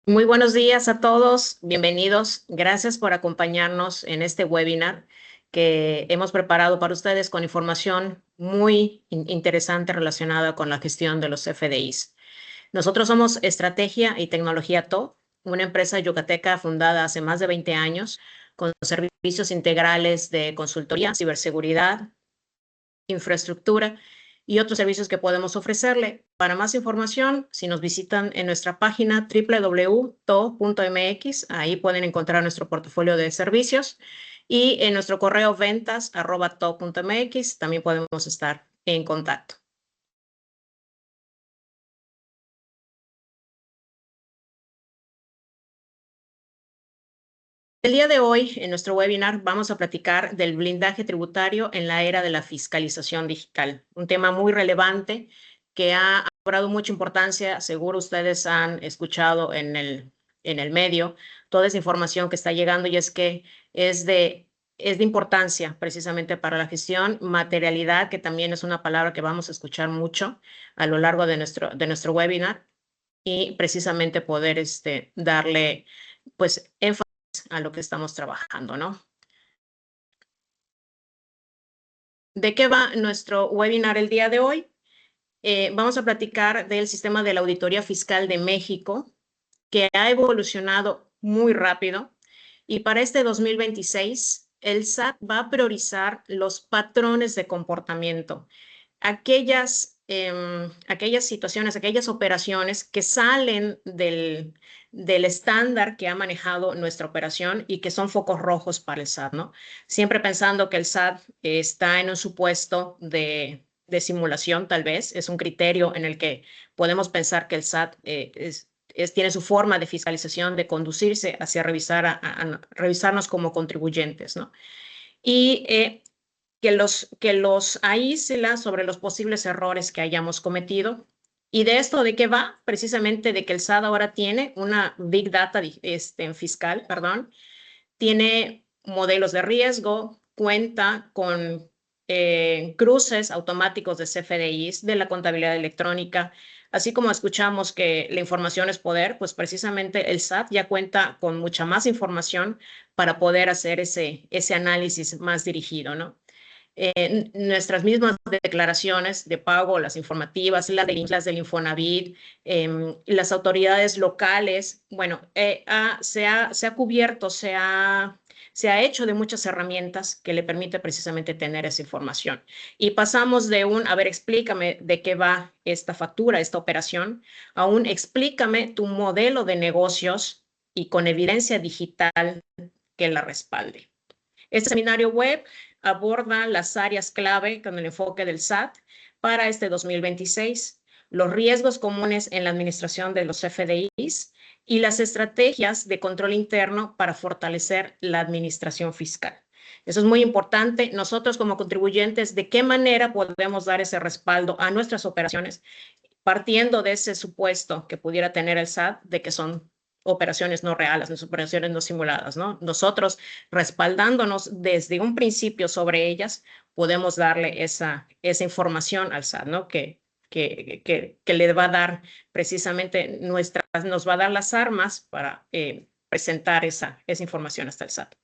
Muy buenos días a todos, bienvenidos. Gracias por acompañarnos en este webinar que hemos preparado para ustedes con información muy interesante relacionada con la gestión de los FDIs. Nosotros somos Estrategia y Tecnología TO, una empresa yucateca fundada hace más de 20 años con servicios integrales de consultoría, ciberseguridad, infraestructura y otros servicios que podemos ofrecerle. Para más información, si nos visitan en nuestra página www.to.mx, ahí pueden encontrar nuestro portafolio de servicios y en nuestro correo ventas@to.mx también podemos estar en contacto. El día de hoy, en nuestro webinar, vamos a platicar del blindaje tributario en la era de la fiscalización digital, un tema muy relevante que ha cobrado mucha importancia. Seguro ustedes han escuchado en el medio toda esa información que está llegando y es que es de importancia precisamente para la gestión, materialidad, que también es una palabra que vamos a escuchar mucho a lo largo de nuestro webinar y precisamente poder darle pues énfasis a lo que estamos trabajando, ¿no? ¿De qué va nuestro webinar el día de hoy? Vamos a platicar del sistema de la Auditoría Fiscal de México, que ha evolucionado muy rápido y para este 2026 el SAT va a priorizar los patrones de comportamiento, aquellas situaciones, aquellas operaciones que salen del estándar que ha manejado nuestra operación y que son focos rojos para el SAT, ¿no? Siempre pensando que el SAT está en un supuesto de simulación, tal vez, es un criterio en el que podemos pensar que el SAT tiene su forma de fiscalización, de conducirse hacia revisarnos como contribuyentes, ¿no? Y que los aísla sobre los posibles errores que hayamos cometido. ¿Y de esto de qué va? Precisamente de que el SAT ahora tiene una Big Data fiscal, perdón, tiene modelos de riesgo, cuenta con cruces automáticos de CFDIs, de la contabilidad electrónica, así como escuchamos que la información es poder, pues precisamente el SAT ya cuenta con mucha más información para poder hacer ese análisis más dirigido, ¿no? Nuestras mismas declaraciones de pago, las informativas, las del Infonavit, las autoridades locales, bueno, se ha cubierto, se ha hecho de muchas herramientas que le permite precisamente tener esa información. Y pasamos a ver, explícame de qué va esta factura, esta operación, a explícame tu modelo de negocios y con evidencia digital que la respalde. Este seminario web aborda las áreas clave con el enfoque del SAT para este 2026, los riesgos comunes en la administración de los FDIs y las estrategias de control interno para fortalecer la administración fiscal. Eso es muy importante. Nosotros como contribuyentes, ¿de qué manera podemos dar ese respaldo a nuestras operaciones? Partiendo de ese supuesto que pudiera tener el SAT de que son operaciones no reales, operaciones no simuladas, ¿no? Nosotros respaldándonos desde un principio sobre ellas, podemos darle esa información al SAT, ¿no? Que le va a dar precisamente nos va a dar las armas para presentar esa información hasta el SAT.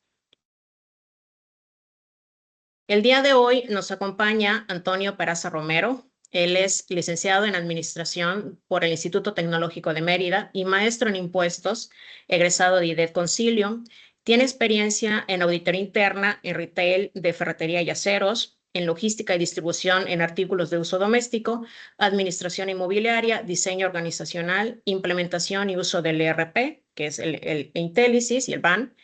El día de hoy nos acompaña Antonio Peraza Romero. Él es licenciado en Administración por el Instituto Tecnológico de Mérida y maestro en Impuestos, egresado de IDET Concilium. Tiene experiencia en auditoría interna, en retail de ferretería y aceros, en logística y distribución en artículos de uso doméstico, administración inmobiliaria, diseño organizacional, implementación y uso del ERP, que es el Intelisys y el BAN.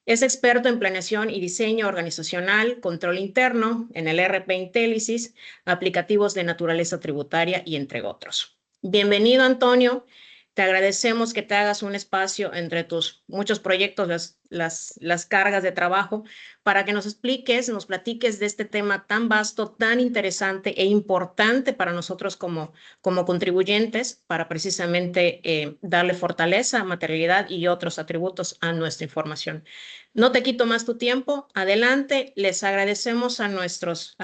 Es experto en planeación y diseño organizacional, control interno en el ERP Intelisys, aplicativos de naturaleza tributaria y entre otros. Bienvenido, Antonio. Te agradecemos que te hagas un espacio entre tus muchos proyectos, las cargas de trabajo, para que nos expliques, nos platiques de este tema tan vasto, tan interesante e importante para nosotros como contribuyentes, para precisamente darle fortaleza, materialidad y otros atributos a nuestra información. No te quito más tu tiempo, adelante. Les agradecemos a nuestros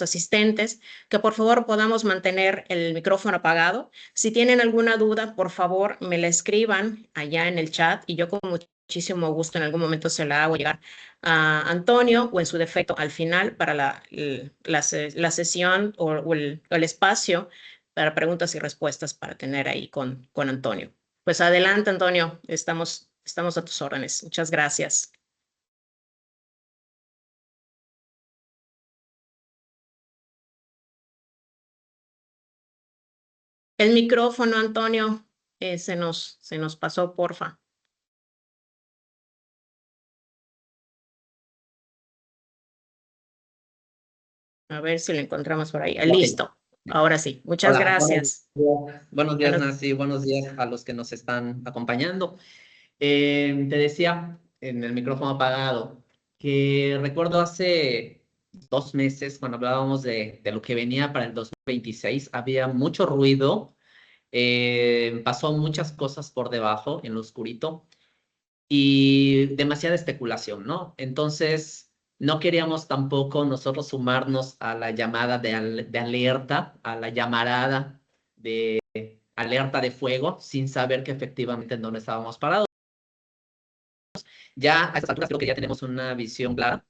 asistentes que por favor podamos mantener el micrófono apagado. Si tienen alguna duda, por favor me la escriban allá en el chat y yo con muchísimo gusto en algún momento se la hago llegar a Antonio o en su defecto al final para la sesión o el espacio para preguntas y respuestas para tener ahí con Antonio. Pues adelante, Antonio, estamos a tus órdenes. Muchas gracias. El micrófono, Antonio, se nos pasó, porfa. A ver si lo encontramos por ahí. Listo. Ahora sí. Muchas Hola, gracias. Buenos días, Nancy. Buenos días a los que nos están acompañando. Te decía en el micrófono apagado que recuerdo hace 2 meses, cuando hablábamos de lo que venía para el 2026, había mucho ruido, pasó muchas cosas por debajo, en lo oscurito, y demasiada especulación, ¿no? Entonces, no queríamos tampoco nosotros sumarnos a la llamada de alerta, a la llamarada de alerta de fuego, sin saber que efectivamente en dónde estábamos parados. Ya a estas alturas creo que ya tenemos una visión clara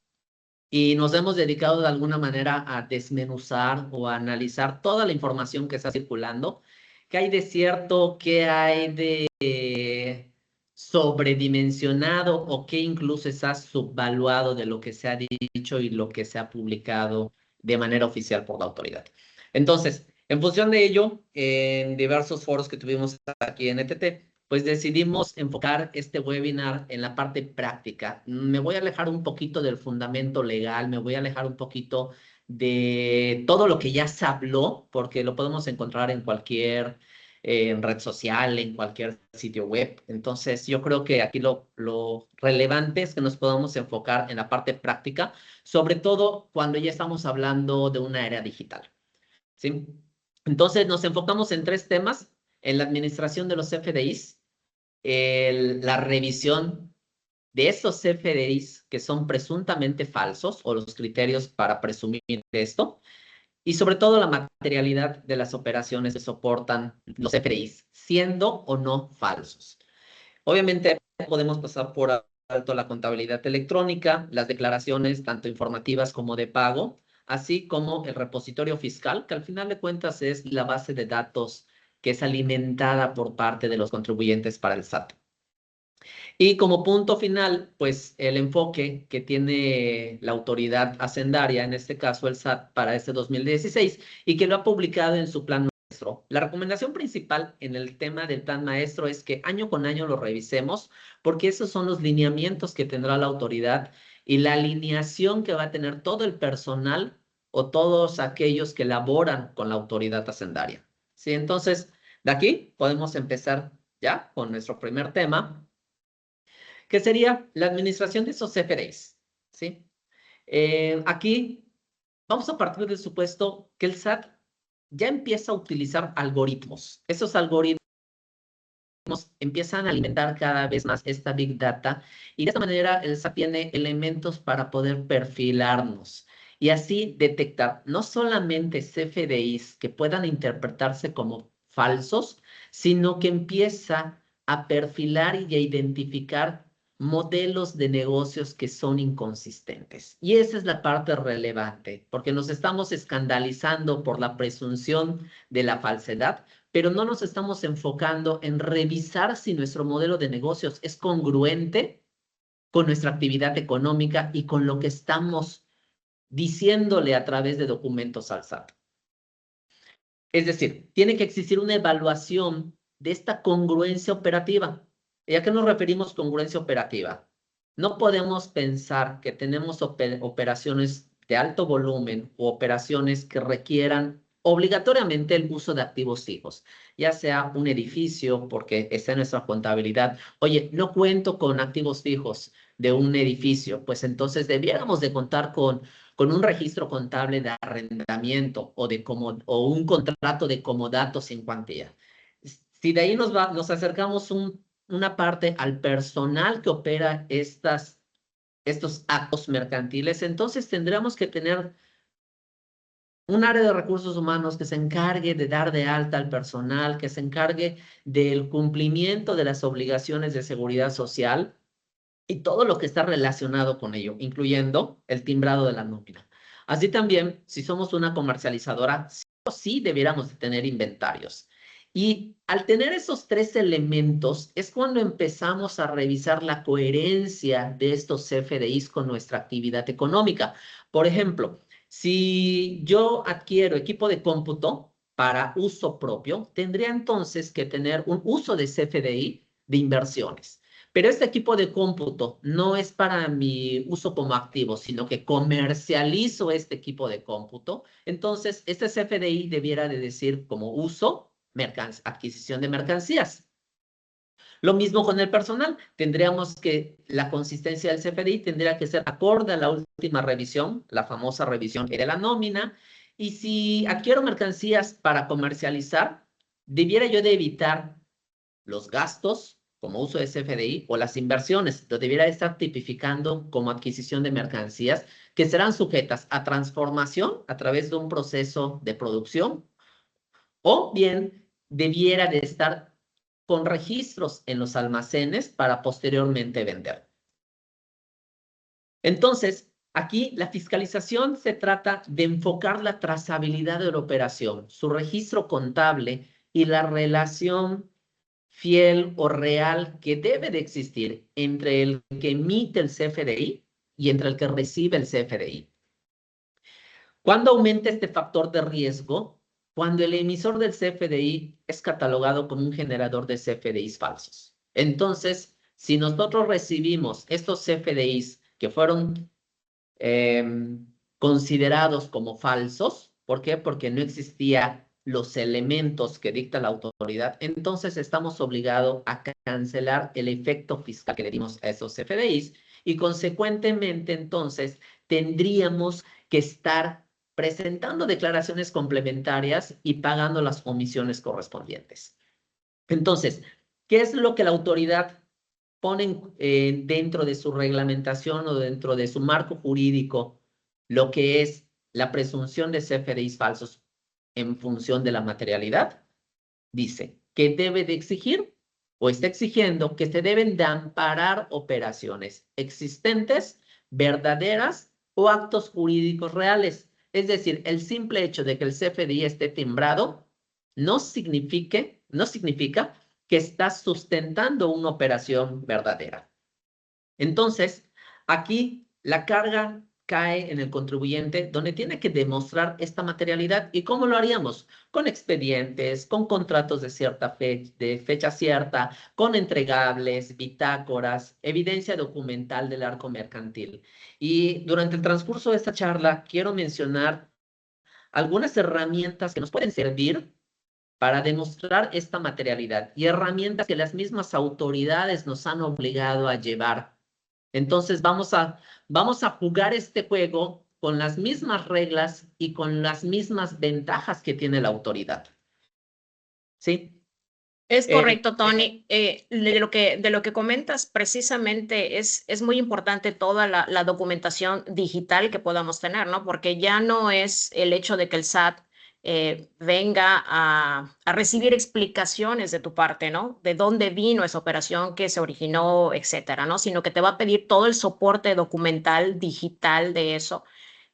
y nos hemos dedicado de alguna manera a desmenuzar o a analizar toda la información que está circulando. ¿Qué hay de cierto? ¿Qué hay de sobredimensionado o qué incluso está subvaluado de lo que se ha dicho y lo que se ha publicado de manera oficial por la autoridad? Entonces, en función de ello, en diversos foros que tuvimos aquí en ETT, pues decidimos enfocar este webinar en la parte práctica. Me voy a alejar un poquito del fundamento legal, me voy a alejar un poquito de todo lo que ya se habló, porque lo podemos encontrar en cualquier red social, en cualquier sitio web. Entonces, yo creo que aquí lo relevante es que nos podamos enfocar en la parte práctica, sobre todo cuando ya estamos hablando de una era digital, ¿sí? Entonces, nos enfocamos en 3 temas: en la administración de los CFDIs, la revisión de esos CFDIs que son presuntamente falsos o los criterios para presumir esto, y sobre todo la materialidad de las operaciones que soportan los CFDIs, siendo o no falsos. Obviamente podemos pasar por alto la contabilidad electrónica, las declaraciones tanto informativas como de pago, así como el repositorio fiscal, que al final de cuentas es la base de datos que es alimentada por parte de los contribuyentes para el SAT. Y como punto final, pues el enfoque que tiene la autoridad hacendaria, en este caso el SAT, para este 2016 y que lo ha publicado en su plan maestro. La recomendación principal en el tema del plan maestro es que año con año lo revisemos, porque esos son los lineamientos que tendrá la autoridad y la alineación que va a tener todo el personal o todos aquellos que laboran con la autoridad hacendaria. ¿Sí? Entonces, de aquí podemos empezar ya con nuestro primer tema, que sería la administración de esos CFDIs, ¿sí? Aquí vamos a partir del supuesto que el SAT ya empieza a utilizar algoritmos. Esos algoritmos empiezan a alimentar cada vez más esta Big Data y de esta manera el SAT tiene elementos para poder perfilarnos y así detectar no solamente CFDIs que puedan interpretarse como falsos, sino que empieza a perfilar y a identificar modelos de negocios que son inconsistentes. Y esa es la parte relevante, porque nos estamos escandalizando por la presunción de la falsedad, pero no nos estamos enfocando en revisar si nuestro modelo de negocios es congruente con nuestra actividad económica y con lo que estamos diciéndole a través de documentos al SAT. Es decir, tiene que existir una evaluación de esta congruencia operativa. ¿Y a qué nos referimos congruencia operativa? No podemos pensar que tenemos operaciones de alto volumen o operaciones que requieran obligatoriamente el uso de activos fijos, ya sea un edificio, porque está en nuestra contabilidad. Oye, no cuento con activos fijos de un edificio, pues entonces debiéramos de contar con un registro contable de arrendamiento o un contrato de comodato sin cuantía. Si de ahí nos acercamos una parte al personal que opera estos actos mercantiles, entonces tendríamos que tener un área de recursos humanos que se encargue de dar de alta al personal, que se encargue del cumplimiento de las obligaciones de seguridad social y todo lo que está relacionado con ello, incluyendo el timbrado de la nómina. Así también, si somos una comercializadora, sí o sí debiéramos de tener inventarios. Y al tener esos tres elementos es cuando empezamos a revisar la coherencia de estos CFDIs con nuestra actividad económica. Por ejemplo, si yo adquiero equipo de cómputo para uso propio, tendría entonces que tener un uso de CFDI de inversiones. Pero este equipo de cómputo no es para mi uso como activo, sino que comercializo este equipo de cómputo. Entonces, este CFDI debiera de decir como uso, adquisición de mercancías. Lo mismo con el personal. Tendríamos que, la consistencia del CFDI tendría que ser acorde a la última revisión, la famosa revisión de la nómina. Y si adquiero mercancías para comercializar, debiera yo de evitar los gastos como uso de CFDI o las inversiones, lo debiera estar tipificando como adquisición de mercancías que serán sujetas a transformación a través de un proceso de producción o bien debiera de estar con registros en los almacenes para posteriormente vender. Entonces, aquí la fiscalización se trata de enfocar la trazabilidad de la operación, su registro contable y la relación fiel o real que debe de existir entre el que emite el CFDI y entre el que recibe el CFDI. ¿Cuándo aumenta este factor de riesgo? Cuando el emisor del CFDI es catalogado como un generador de CFDIs falsos. Entonces, si nosotros recibimos estos CFDIs que fueron considerados como falsos, ¿por qué? Porque no existía los elementos que dicta la autoridad, entonces estamos obligados a cancelar el efecto fiscal que le dimos a esos CFDIs y consecuentemente entonces tendríamos que estar presentando declaraciones complementarias y pagando las comisiones correspondientes. Entonces, ¿qué es lo que la autoridad pone dentro de su reglamentación o dentro de su marco jurídico lo que es la presunción de CFDIs falsos en función de la materialidad? Dice que debe de exigir o está exigiendo que se deben de amparar operaciones existentes, verdaderas o actos jurídicos reales. Es decir, el simple hecho de que el CFDI esté timbrado no significa que está sustentando una operación verdadera. Entonces, aquí la carga cae en el contribuyente, donde tiene que demostrar esta materialidad. ¿Y cómo lo haríamos? Con expedientes, con contratos de fecha cierta, con entregables, bitácoras, evidencia documental del arco mercantil. Y durante el transcurso de esta charla, quiero mencionar algunas herramientas que nos pueden servir para demostrar esta materialidad y herramientas que las mismas autoridades nos han obligado a llevar. Entonces vamos a jugar este juego con las mismas reglas y con las mismas ventajas que tiene la autoridad. ¿Sí? Es correcto, Tony. De lo que comentas, precisamente es muy importante toda la documentación digital que podamos tener, ¿no? Porque ya no es el hecho de que el SAT venga a recibir explicaciones de tu parte, ¿no? De dónde vino esa operación, qué se originó, etcétera, ¿no? Sino que te va a pedir todo el soporte documental digital de eso.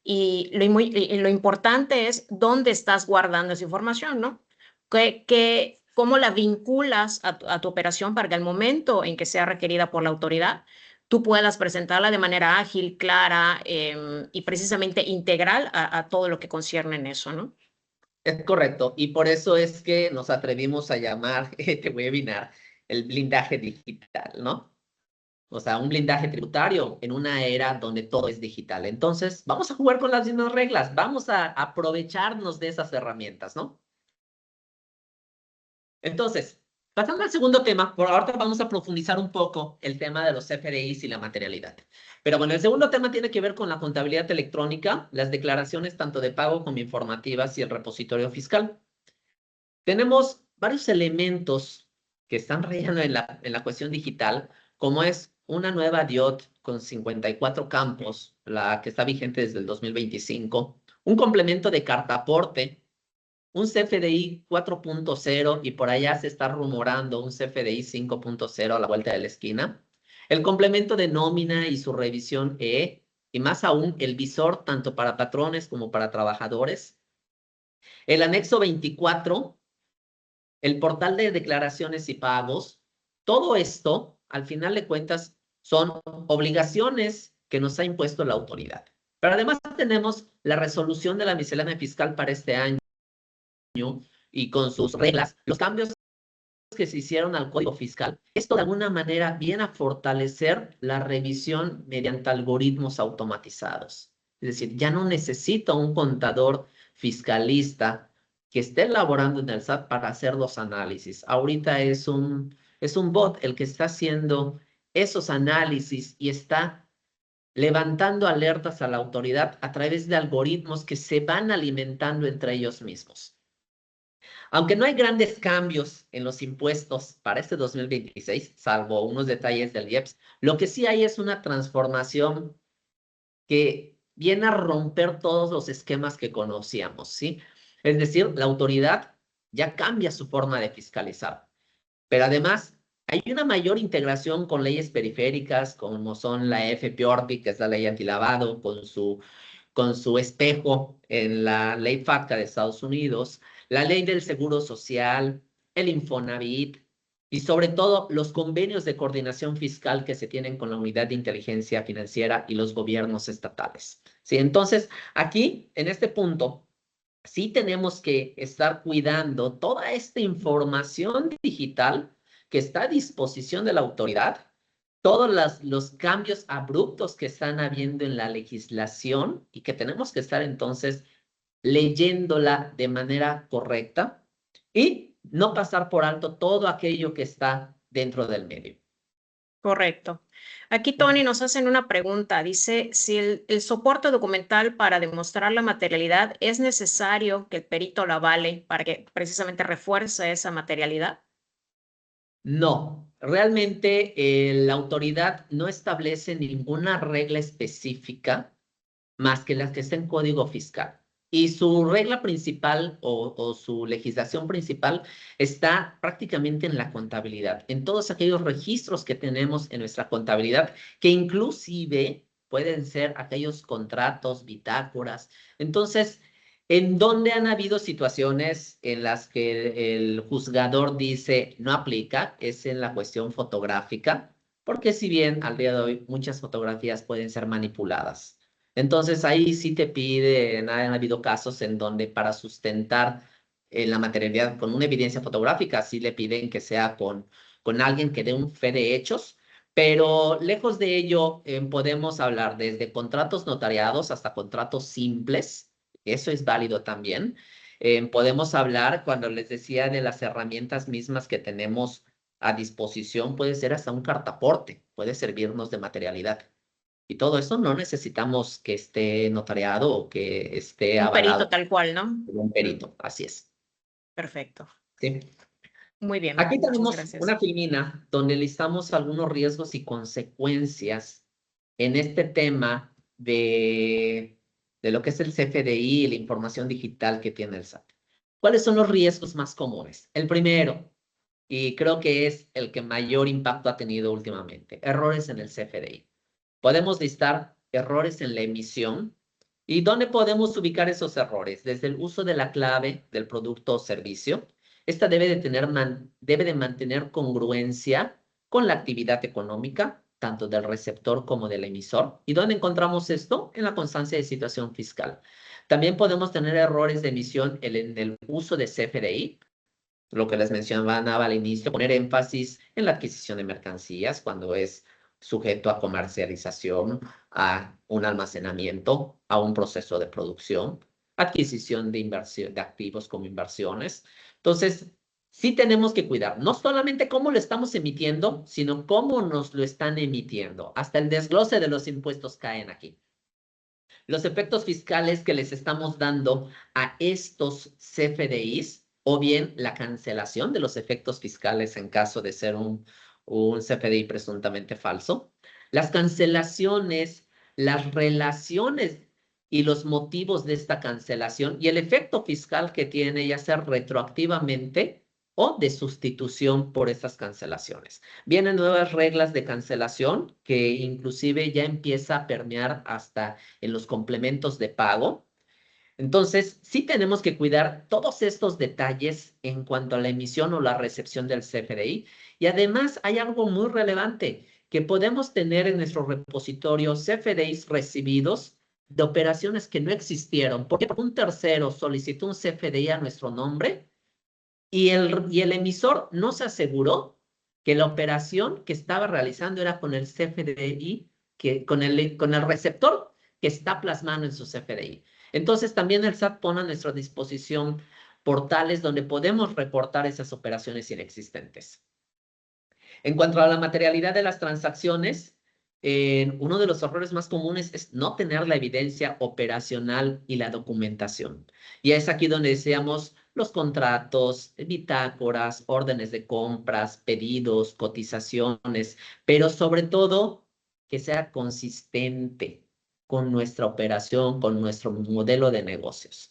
Y lo importante es dónde estás guardando esa información, ¿no? ¿Cómo la vinculas a tu operación para que al momento en que sea requerida por la autoridad, tú puedas presentarla de manera ágil, clara y precisamente integral a todo lo que concierne en eso, ¿no? Es correcto, y por eso es que nos atrevimos a llamar este webinar el blindaje digital, ¿no? O sea, un blindaje tributario en una era donde todo es digital. Entonces, vamos a jugar con las mismas reglas, vamos a aprovecharnos de esas herramientas, ¿no? Entonces, pasando al segundo tema, por ahora vamos a profundizar un poco el tema de los CFDIs y la materialidad. Pero bueno, el segundo tema tiene que ver con la contabilidad electrónica, las declaraciones tanto de pago como informativas y el repositorio fiscal. Tenemos varios elementos que están rayando en la cuestión digital, como es una nueva DIOT con 54 campos, la que está vigente desde el 2025, un complemento de cartaporte, un CFDI 4.0 y por allá se está rumorando un CFDI 5.0 a la vuelta de la esquina, el complemento de nómina y su revisión y más aún el visor tanto para patrones como para trabajadores, el anexo 24, el portal de declaraciones y pagos, todo esto, al final de cuentas, son obligaciones que nos ha impuesto la autoridad. Pero además tenemos la resolución de la miscelánea fiscal para este año y con sus reglas, los cambios que se hicieron al Código Fiscal, esto de alguna manera viene a fortalecer la revisión mediante algoritmos automatizados. Es decir, ya no necesito un contador fiscalista que esté elaborando en el SAT para hacer los análisis. Ahorita es un bot el que está haciendo esos análisis y está levantando alertas a la autoridad a través de algoritmos que se van alimentando entre ellos mismos. Aunque no hay grandes cambios en los impuestos para este 2026, salvo unos detalles del IEPS, lo que sí hay es una transformación que viene a romper todos los esquemas que conocíamos, ¿sí? Es decir, la autoridad ya cambia su forma de fiscalizar, pero además hay una mayor integración con leyes periféricas, como son la FPORPI, que es la ley antilavado, con su espejo en la ley FATCA de Estados Unidos, la ley del Seguro Social, el Infonavit y sobre todo los convenios de coordinación fiscal que se tienen con la Unidad de Inteligencia Financiera y los gobiernos estatales. Sí, entonces, aquí, en este punto, sí tenemos que estar cuidando toda esta información digital que está a disposición de la autoridad, todos los cambios abruptos que están habiendo en la legislación y que tenemos que estar entonces leyéndola de manera correcta y no pasar por alto todo aquello que está dentro del medio. Correcto. Aquí Tony nos hacen una pregunta. Dice, si el soporte documental para demostrar la materialidad es necesario que el perito la avale para que precisamente refuerce esa materialidad. No, realmente la autoridad no establece ninguna regla específica más que las que está en Código Fiscal. Y su regla principal o su legislación principal está prácticamente en la contabilidad, en todos aquellos registros que tenemos en nuestra contabilidad, que inclusive pueden ser aquellos contratos, bitácoras. Entonces, en donde han habido situaciones en las que el juzgador dice no aplica, es en la cuestión fotográfica, porque si bien al día de hoy muchas fotografías pueden ser manipuladas. Entonces ahí sí te piden, han habido casos en donde para sustentar la materialidad con una evidencia fotográfica, sí le piden que sea con alguien que dé un fe de hechos, pero lejos de ello podemos hablar desde contratos notariados hasta contratos simples, eso es válido también. Podemos hablar, cuando les decía de las herramientas mismas que tenemos a disposición, puede ser hasta un cartaporte, puede servirnos de materialidad. Y todo eso no necesitamos que esté notariado o que esté Un perito avalado tal cual, ¿no? por un perito. Así es. Perfecto. ¿Sí? Muy bien, Aquí muchas tenemos gracias. una filmina donde listamos algunos riesgos y consecuencias en este tema de lo que es el CFDI y la información digital que tiene el SAT. ¿Cuáles son los riesgos más comunes? El primero, y creo que es el que mayor impacto ha tenido últimamente, errores en el CFDI. Podemos listar errores en la emisión. ¿Y dónde podemos ubicar esos errores? Desde el uso de la clave del producto o servicio. Esta debe de mantener congruencia con la actividad económica, tanto del receptor como del emisor. ¿Y dónde encontramos esto? En la constancia de situación fiscal. También podemos tener errores de emisión en el uso de CFDI, lo que les mencionaba al inicio, poner énfasis en la adquisición de mercancías cuando es sujeto a comercialización, a un almacenamiento, a un proceso de producción, adquisición de inversión, de activos como inversiones. Entonces, sí tenemos que cuidar, no solamente cómo lo estamos emitiendo, sino cómo nos lo están emitiendo. Hasta el desglose de los impuestos caen aquí. Los efectos fiscales que les estamos dando a estos CFDIs, o bien la cancelación de los efectos fiscales en caso de ser un CFDI presuntamente falso, las cancelaciones, las relaciones y los motivos de esta cancelación y el efecto fiscal que tiene, ya sea retroactivamente o de sustitución por estas cancelaciones. Vienen nuevas reglas de cancelación que inclusive ya empieza a permear hasta en los complementos de pago. Entonces, sí tenemos que cuidar todos estos detalles en cuanto a la emisión o la recepción del CFDI. Y además hay algo muy relevante, que podemos tener en nuestro repositorio CFDIs recibidos de operaciones que no existieron, porque un tercero solicitó un CFDI a nuestro nombre y el emisor no se aseguró que la operación que estaba realizando era con el CFDI, con el receptor que está plasmado en su CFDI. Entonces, también el SAT pone a nuestra disposición portales donde podemos reportar esas operaciones inexistentes. En cuanto a la materialidad de las transacciones, uno de los errores más comunes es no tener la evidencia operacional y la documentación. Y es aquí donde decíamos los contratos, bitácoras, órdenes de compras, pedidos, cotizaciones, pero sobre todo que sea consistente con nuestra operación, con nuestro modelo de negocios.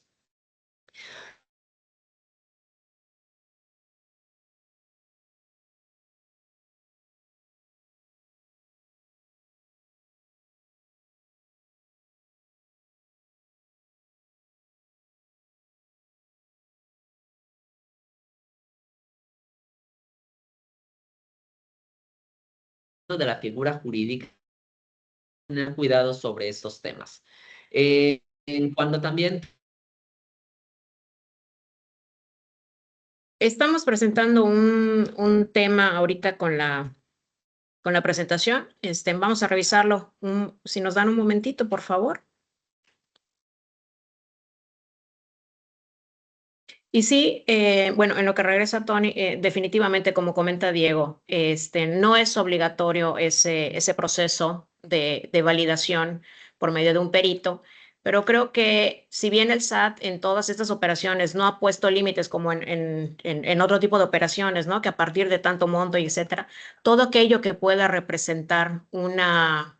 De la figura jurídica, tener cuidado sobre estos temas. En cuanto también Estamos presentando un tema ahorita con la presentación. Vamos a revisarlo. Si nos dan un momentito, por favor. Y sí, bueno, en lo que regresa Tony, definitivamente, como comenta Diego, no es obligatorio ese proceso de validación por medio de un perito, pero creo que si bien el SAT en todas estas operaciones no ha puesto límites como en otro tipo de operaciones, ¿no? Que a partir de tanto monto y etcétera, todo aquello que pueda representar una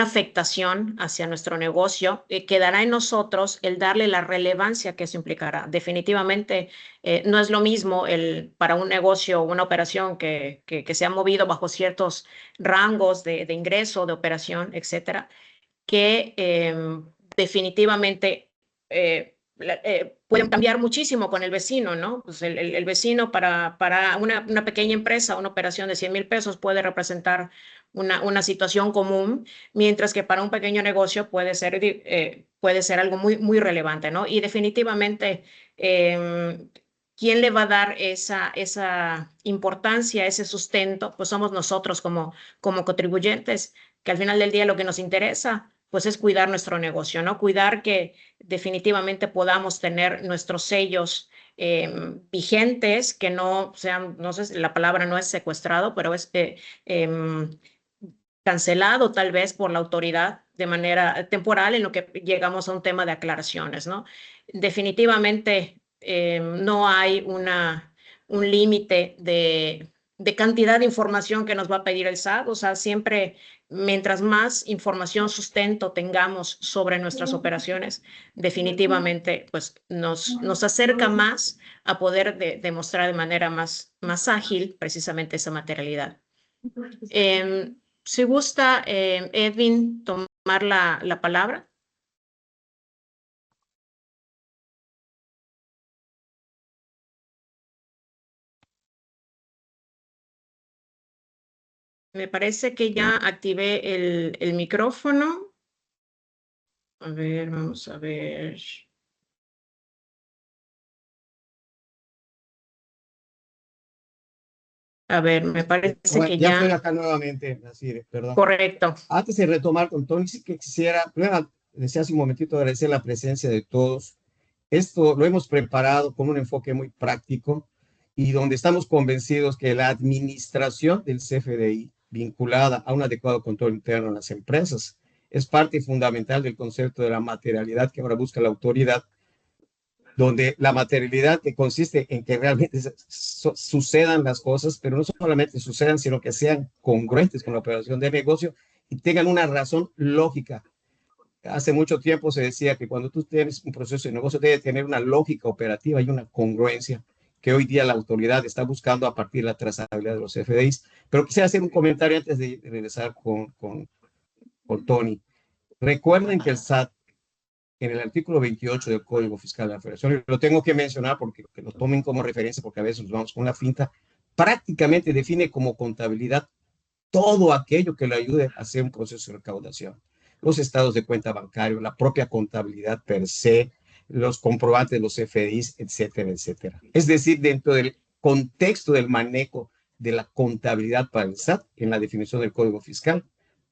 afectación hacia nuestro negocio, quedará en nosotros el darle la relevancia que eso implicará. Definitivamente no es lo mismo para un negocio o una operación que se ha movido bajo ciertos rangos de ingreso, de operación, etcétera, que definitivamente pueden cambiar muchísimo con el vecino, ¿no? Pues el vecino para una pequeña empresa, una operación de 100,000 pesos puede representar una situación común, mientras que para un pequeño negocio puede ser algo muy, muy relevante, ¿no? Y definitivamente, ¿quién le va a dar esa importancia, ese sustento? Pues somos nosotros como contribuyentes, que al final del día lo que nos interesa pues es cuidar nuestro negocio, ¿no? Cuidar que definitivamente podamos tener nuestros sellos vigentes, que no sean, no sé, la palabra no es secuestrado, pero es cancelado tal vez por la autoridad de manera temporal en lo que llegamos a un tema de aclaraciones, ¿no? Definitivamente no hay un límite de cantidad de información que nos va a pedir el SAT, o sea, siempre mientras más información, sustento tengamos sobre nuestras operaciones, definitivamente pues nos acerca más a poder demostrar de manera más ágil precisamente esa materialidad. Si gusta, Edwin, tomar la palabra. Me parece que ya activé el micrófono. A ver, vamos a ver. A ver, me parece Bueno, que ya estoy ya, acá nuevamente, Nasir, perdón. correcto. Antes de retomar con Tony, sí que quisiera, primero, desde hace un momentito agradecer la presencia de todos. Esto lo hemos preparado con un enfoque muy práctico y donde estamos convencidos que la administración del CFDI, vinculada a un adecuado control interno en las empresas, es parte fundamental del concepto de la materialidad que ahora busca la autoridad, donde la materialidad que consiste en que realmente sucedan las cosas, pero no solamente sucedan, sino que sean congruentes con la operación de negocio y tengan una razón lógica. Hace mucho tiempo se decía que cuando tú tienes un proceso de negocio debe tener una lógica operativa y una congruencia que hoy día la autoridad está buscando a partir de la trazabilidad de los FDIs. Pero quisiera hacer un comentario antes de regresar con Tony. Recuerden que el SAT, en el artículo 28 del Código Fiscal de la Federación, y lo tengo que mencionar porque que lo tomen como referencia, porque a veces nos vamos con una finta, prácticamente define como contabilidad todo aquello que le ayude a hacer un proceso de recaudación. Los estados de cuenta bancario, la propia contabilidad per se, los comprobantes de los FDIs, etcétera, etcétera. Es decir, dentro del contexto del manejo de la contabilidad para el SAT, en la definición del Código Fiscal,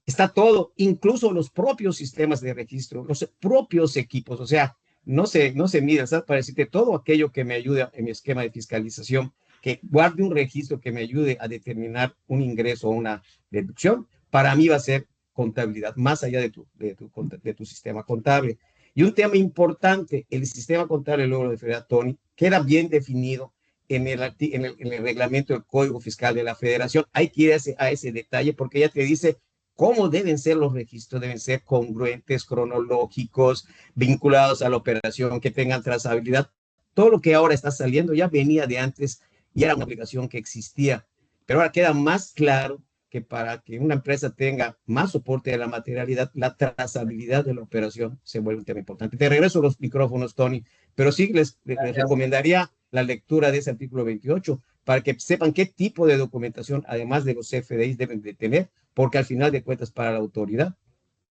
está todo, incluso los propios sistemas de registro, los propios equipos. O sea, no se mide el SAT para decirte todo aquello que me ayude en mi esquema de fiscalización, que guarde un registro que me ayude a determinar un ingreso o una deducción, para mí va a ser contabilidad, más allá de tu sistema contable. Y un tema importante, el sistema contable, luego lo refería Tony, queda bien definido en el reglamento del Código Fiscal de la Federación. Hay que ir a ese detalle porque ella te dice cómo deben ser los registros, deben ser congruentes, cronológicos, vinculados a la operación, que tengan trazabilidad. Todo lo que ahora está saliendo ya venía de antes y era una obligación que existía, pero ahora queda más claro que para que una empresa tenga más soporte de la materialidad, la trazabilidad de la operación se vuelve un tema importante. Te regreso los micrófonos, Tony, pero sí les recomendaría la lectura de ese artículo 28 para que sepan qué tipo de documentación, además de los FDIs, deben de tener, porque al final de cuentas para la autoridad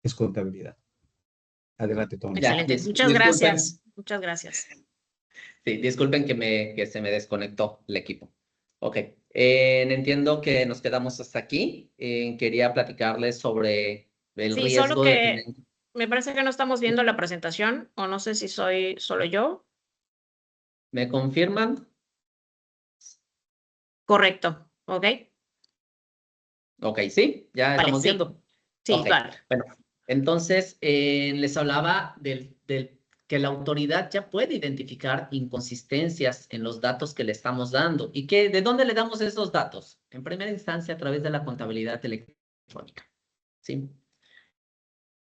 es contabilidad. Adelante, Tony. Ya, Excelente. Muchas disculpen, gracias. Muchas gracias. sí, disculpen que se me desconectó el equipo. Ok, entiendo que nos quedamos hasta aquí. Quería platicarles sobre el Sí, solo riesgo de tener... que me parece que no estamos viendo la presentación, o no sé si soy solo yo. ¿Me confirman? Correcto. ¿Ok? Ok, sí, ya Vale, estamos sí. viendo. Sí, Ok, vale. bueno, entonces les hablaba del que la autoridad ya puede identificar inconsistencias en los datos que le estamos dando. ¿Y de dónde le damos esos datos? En primera instancia, a través de la contabilidad electrónica. ¿Sí?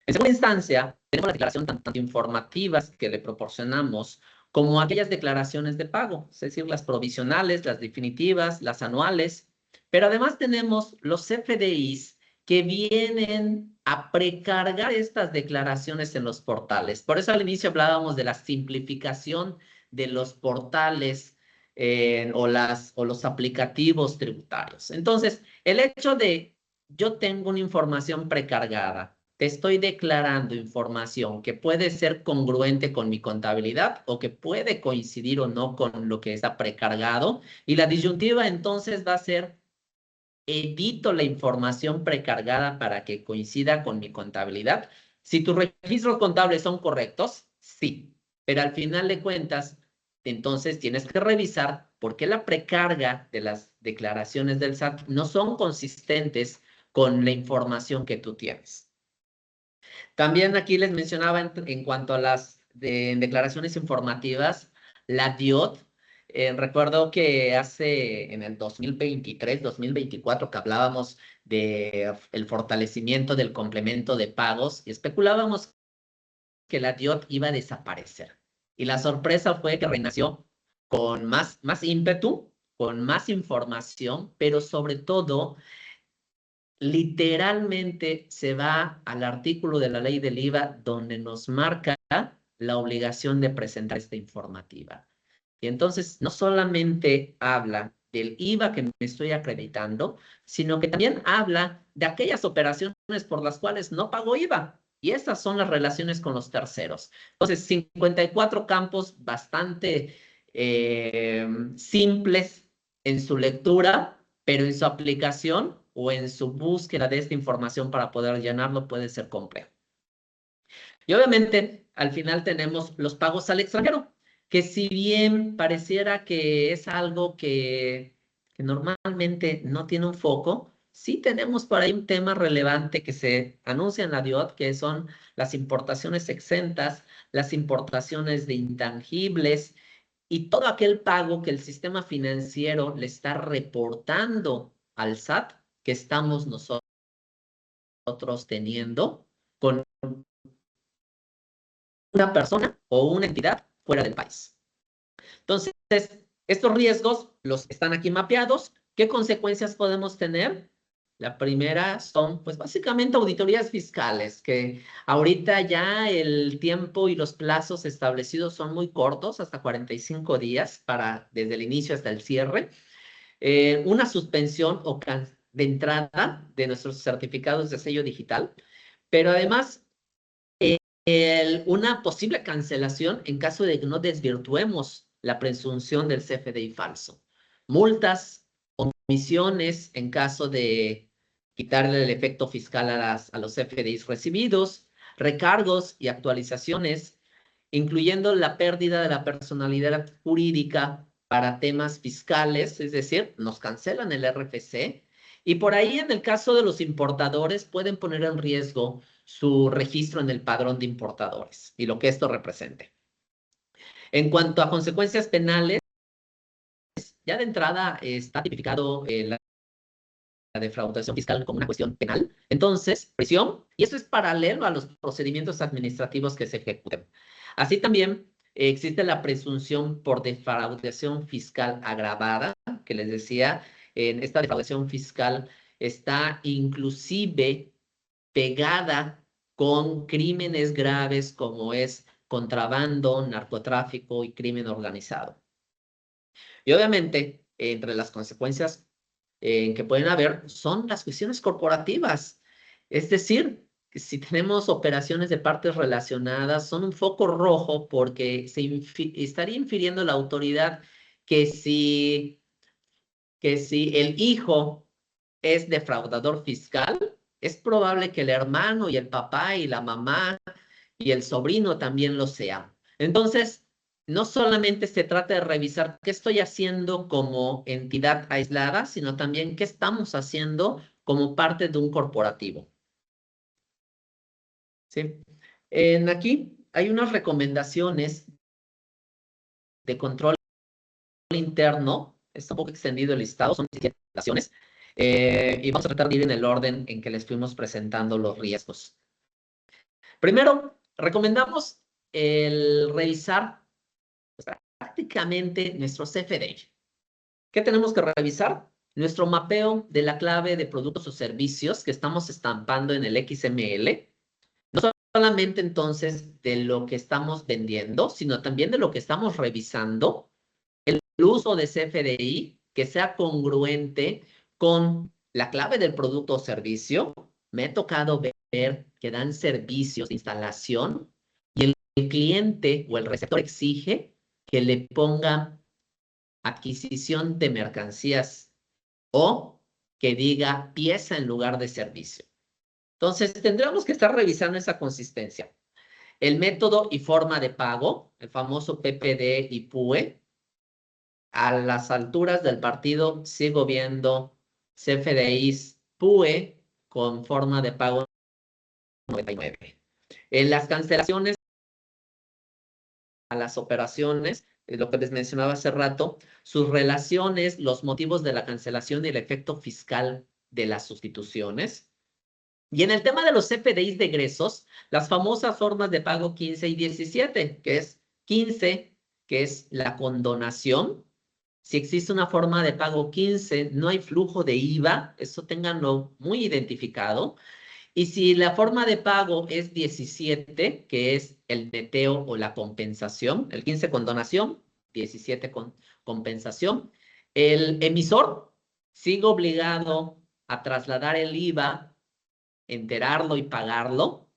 En segunda instancia, tenemos la declaración tanto informativas que le proporcionamos como aquellas declaraciones de pago, es decir, las provisionales, las definitivas, las anuales. Pero además tenemos los FDIs que vienen a precargar estas declaraciones en los portales. Por eso al inicio hablábamos de la simplificación de los portales o los aplicativos tributarios. Entonces, el hecho de yo tengo una información precargada, te estoy declarando información que puede ser congruente con mi contabilidad o que puede coincidir o no con lo que está precargado. Y la disyuntiva entonces va a ser, edito la información precargada para que coincida con mi contabilidad. Si tus registros contables son correctos, sí, pero al final de cuentas, entonces tienes que revisar por qué la precarga de las declaraciones del SAT no son consistentes con la información que tú tienes. También aquí les mencionaba en cuanto a las declaraciones informativas, la DIOT. Recuerdo que en el 2023, 2024, que hablábamos del fortalecimiento del complemento de pagos y especulábamos que la DIOT iba a desaparecer. Y la sorpresa fue que renació con más ímpetu, con más información, pero sobre todo literalmente se va al artículo de la ley del IVA donde nos marca la obligación de presentar esta informativa. Y entonces no solamente habla del IVA que me estoy acreditando, sino que también habla de aquellas operaciones por las cuales no pago IVA. Y estas son las relaciones con los terceros. Entonces, 54 campos bastante simples en su lectura, pero en su aplicación o en su búsqueda de esta información para poder llenarlo puede ser complejo. Y obviamente, al final tenemos los pagos al extranjero, que si bien pareciera que es algo que normalmente no tiene un foco, sí tenemos por ahí un tema relevante que se anuncia en la DIOT, que son las importaciones exentas, las importaciones de intangibles y todo aquel pago que el sistema financiero le está reportando al SAT que estamos nosotros teniendo con una persona o una entidad fuera del país. Entonces, estos riesgos los están aquí mapeados. ¿Qué consecuencias podemos tener? La primera son, pues, básicamente auditorías fiscales, que ahorita ya el tiempo y los plazos establecidos son muy cortos, hasta 45 días desde el inicio hasta el cierre. Una suspensión de entrada de nuestros certificados de sello digital, pero además una posible cancelación en caso de que no desvirtuemos la presunción del CFDI falso. Multas, omisiones en caso de quitarle el efecto fiscal a los CFDIs recibidos, recargos y actualizaciones, incluyendo la pérdida de la personalidad jurídica para temas fiscales, es decir, nos cancelan el RFC, y por ahí en el caso de los importadores pueden poner en riesgo su registro en el padrón de importadores y lo que esto represente. En cuanto a consecuencias penales, ya de entrada está tipificado la defraudación fiscal como una cuestión penal. Entonces, prisión, y eso es paralelo a los procedimientos administrativos que se ejecuten. Así también existe la presunción por defraudación fiscal agravada, que les decía, en esta defraudación fiscal está inclusive pegada con crímenes graves como es contrabando, narcotráfico y crimen organizado. Y obviamente, entre las consecuencias que pueden haber son las cuestiones corporativas. Es decir, que si tenemos operaciones de partes relacionadas, son un foco rojo porque estaría infiriendo la autoridad que si el hijo es defraudador fiscal, es probable que el hermano y el papá y la mamá y el sobrino también lo sean. Entonces, no solamente se trata de revisar qué estoy haciendo como entidad aislada, sino también qué estamos haciendo como parte de un corporativo. ¿Sí? Aquí hay unas recomendaciones de control interno. Está un poco extendido el listado, son 17 recomendaciones. Y vamos a tratar de ir en el orden en que les fuimos presentando los riesgos. Primero, recomendamos el revisar prácticamente nuestro CFDI. ¿Qué tenemos que revisar? Nuestro mapeo de la clave de productos o servicios que estamos estampando en el XML. No solamente entonces de lo que estamos vendiendo, sino también de lo que estamos revisando. El uso de CFDI que sea congruente con la clave del producto o servicio. Me ha tocado ver que dan servicios de instalación y el cliente o el receptor exige que le ponga adquisición de mercancías o que diga pieza en lugar de servicio. Entonces, tendremos que estar revisando esa consistencia. El método y forma de pago, el famoso PPD y PUE. A las alturas del partido sigo viendo CFDIs PUE con forma de pago 99. En las cancelaciones a las operaciones, lo que les mencionaba hace rato, sus relaciones, los motivos de la cancelación y el efecto fiscal de las sustituciones. Y en el tema de los CFDIs de egresos, las famosas formas de pago 15 y 17, que es 15, que es la condonación. Si existe una forma de pago 15, no hay flujo de IVA, eso ténganlo muy identificado. Y si la forma de pago es 17, que es el neteo o la compensación, el 15 con donación, 17 con compensación, el emisor sigue obligado a trasladar el IVA, enterarlo y pagarlo.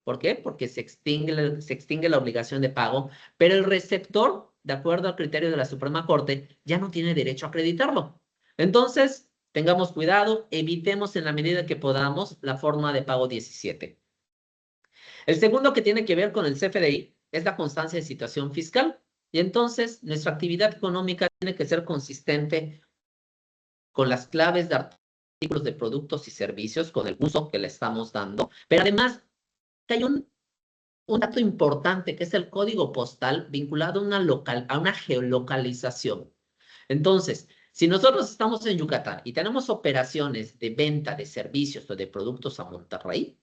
¿Por qué? Porque se extingue la obligación de pago, pero el receptor, de acuerdo al criterio de la Suprema Corte, ya no tiene derecho a acreditarlo. Entonces, Tengamos cuidado, evitemos en la medida que podamos la forma de pago 17. El segundo que tiene que ver con el CFDI es la constancia de situación fiscal. Y entonces nuestra actividad económica tiene que ser consistente con las claves de artículos de productos y servicios, con el uso que le estamos dando. Pero además hay un dato importante que es el código postal vinculado a una geolocalización. Entonces, si nosotros estamos en Yucatán y tenemos operaciones de venta de servicios o de productos a Monterrey,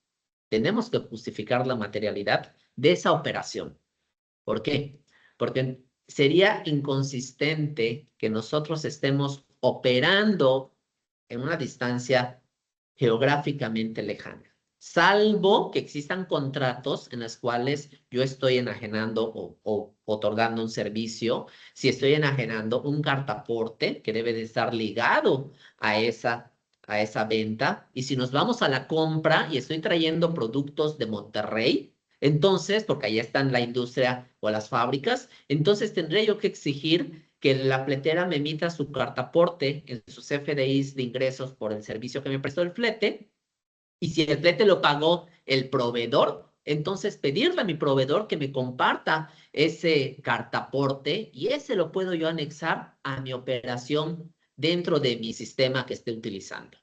tenemos que justificar la materialidad de esa operación. ¿Por qué? Porque sería inconsistente que nosotros estemos operando en una distancia geográficamente lejana, salvo que existan contratos en los cuales yo estoy enajenando o otorgando un servicio, si estoy enajenando un cartaporte que debe de estar ligado a esa venta, y si nos vamos a la compra y estoy trayendo productos de Monterrey, entonces, porque ahí están la industria o las fábricas, entonces tendré yo que exigir que la fletera me emita su cartaporte en sus FDIs de ingresos por el servicio que me prestó el flete, y si el flete lo pagó el proveedor, entonces pedirle a mi proveedor que me comparta ese cartaporte y ese lo puedo yo anexar a mi operación dentro de mi sistema que esté utilizando.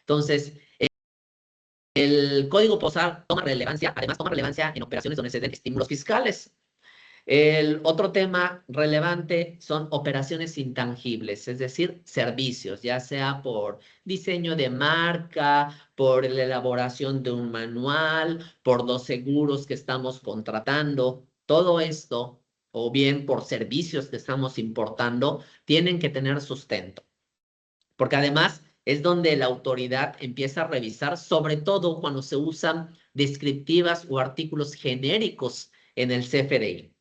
Entonces, el código postal toma relevancia, además toma relevancia en operaciones donde se den estímulos fiscales. El otro tema relevante son operaciones intangibles, es decir, servicios, ya sea por diseño de marca, por la elaboración de un manual, por los seguros que estamos contratando, todo esto, o bien por servicios que estamos importando, tienen que tener sustento. Porque además es donde la autoridad empieza a revisar, sobre todo cuando se usan descriptivas o artículos genéricos en el CFDI.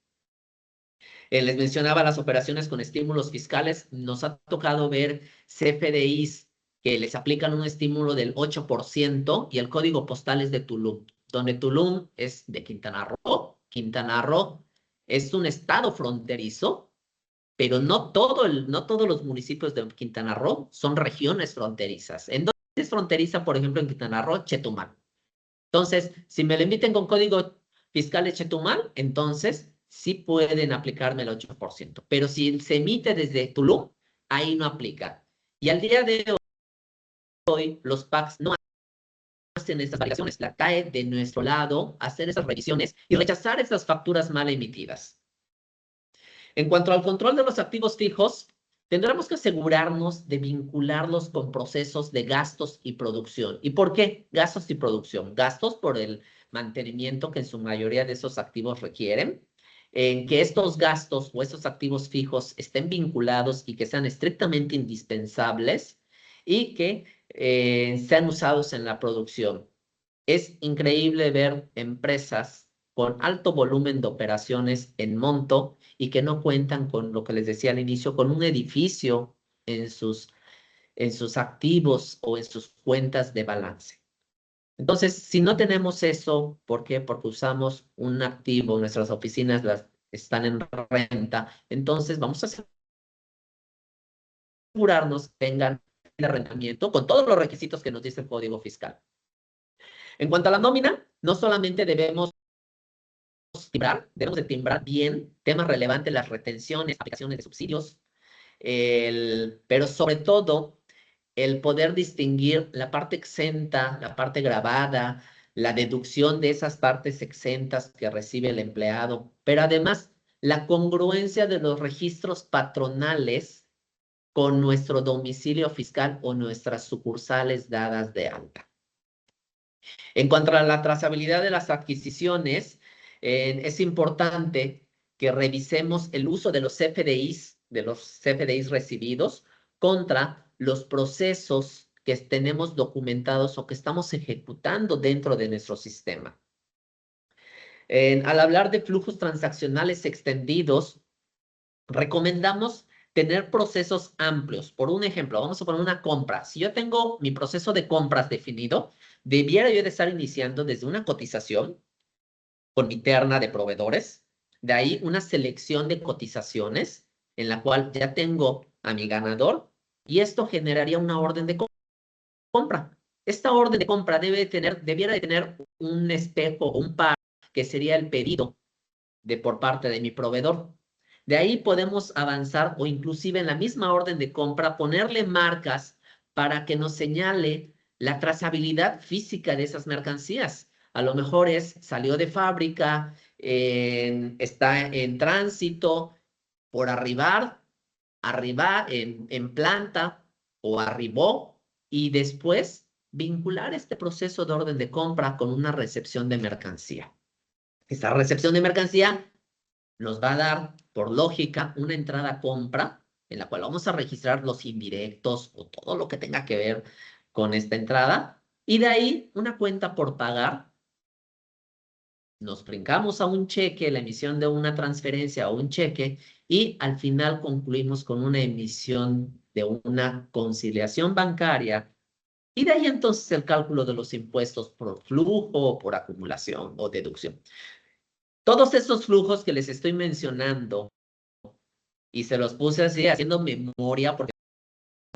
Les mencionaba las operaciones con estímulos fiscales. Nos ha tocado ver CFDIs que les aplican un estímulo del 8% y el código postal es de Tulum, donde Tulum es de Quintana Roo. Quintana Roo es un estado fronterizo, pero no todos los municipios de Quintana Roo son regiones fronterizas. ¿En dónde es fronteriza, por ejemplo, en Quintana Roo? Chetumal. Entonces, si me lo emiten con código fiscal de Chetumal, entonces sí pueden aplicarme el 8%. Pero si se emite desde Tulum, ahí no aplica. Y al día de hoy, los PACs no hacen estas variaciones. La CAE de nuestro lado, hacer esas revisiones y rechazar esas facturas mal emitidas. En cuanto al control de los activos fijos, tendremos que asegurarnos de vincularlos con procesos de gastos y producción. ¿Y por qué gastos y producción? Gastos por el mantenimiento que en su mayoría de esos activos requieren, en que estos gastos o estos activos fijos estén vinculados y que sean estrictamente indispensables y que sean usados en la producción. Es increíble ver empresas con alto volumen de operaciones en monto y que no cuentan con lo que les decía al inicio, con un edificio en sus activos o en sus cuentas de balance. Entonces, si no tenemos eso, ¿por qué? Porque usamos un activo, nuestras oficinas están en renta, entonces vamos a asegurarnos que tengan el arrendamiento con todos los requisitos que nos dice el Código Fiscal. En cuanto a la nómina, no solamente debemos de timbrar bien temas relevantes, las retenciones, aplicaciones de subsidios, pero sobre todo el poder distinguir la parte exenta, la parte gravada, la deducción de esas partes exentas que recibe el empleado, pero además la congruencia de los registros patronales con nuestro domicilio fiscal o nuestras sucursales dadas de alta. En cuanto a la trazabilidad de las adquisiciones, es importante que revisemos el uso de los CFDIs recibidos contra los procesos que tenemos documentados o que estamos ejecutando dentro de nuestro sistema. Al hablar de flujos transaccionales extendidos, recomendamos tener procesos amplios. Por un ejemplo, vamos a poner una compra. Si yo tengo mi proceso de compras definido, debiera yo de estar iniciando desde una cotización con mi terna de proveedores, de ahí una selección de cotizaciones en la cual ya tengo a mi ganador y esto generaría una orden de compra. Esta orden de compra debiera de tener un espejo, un par, que sería el pedido por parte de mi proveedor. De ahí podemos avanzar o inclusive en la misma orden de compra ponerle marcas para que nos señale la trazabilidad física de esas mercancías. A lo mejor salió de fábrica, está en tránsito, por arribar en planta o arribó, y después vincular este proceso de orden de compra con una recepción de mercancía. Esta recepción de mercancía nos va a dar, por lógica, una entrada a compra en la cual vamos a registrar los indirectos o todo lo que tenga que ver con esta entrada, y de ahí una cuenta por pagar. Nos brincamos a un cheque, la emisión de una transferencia o un cheque, y al final concluimos con una emisión de una conciliación bancaria, y de ahí entonces el cálculo de los impuestos por flujo, por acumulación o deducción. Todos estos flujos que les estoy mencionando, y se los puse así haciendo memoria porque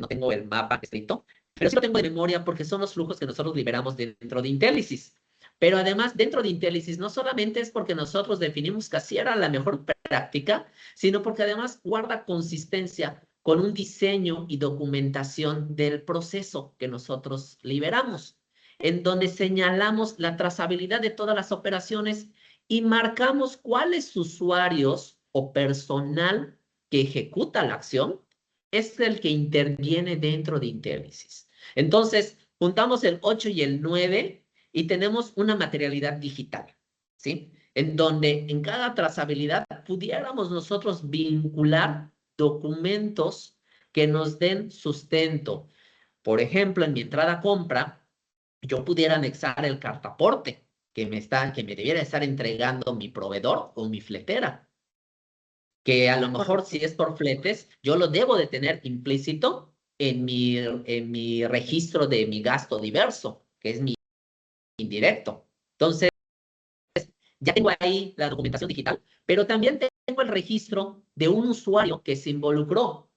no tengo el mapa escrito, pero sí lo tengo de memoria porque son los flujos que nosotros liberamos dentro de Intellisys. Pero además, dentro de Intellisys, no solamente es porque nosotros definimos que así era la mejor práctica, sino porque además guarda consistencia con un diseño y documentación del proceso que nosotros liberamos, en donde señalamos la trazabilidad de todas las operaciones y marcamos cuáles usuarios o personal que ejecuta la acción es el que interviene dentro de Intellisys. Entonces, juntamos el 8 y el 9 y tenemos una materialidad digital, ¿sí? En donde en cada trazabilidad pudiéramos nosotros vincular documentos que nos den sustento. Por ejemplo, en mi entrada a compra, yo pudiera anexar el cartaporte que me debiera estar entregando mi proveedor o mi fletera, que a lo mejor si es por fletes, yo lo debo de tener implícito en mi registro de mi gasto diverso, que es mi indirecto. Entonces, ya tengo ahí la documentación digital, pero también tengo el registro de un usuario que se involucró.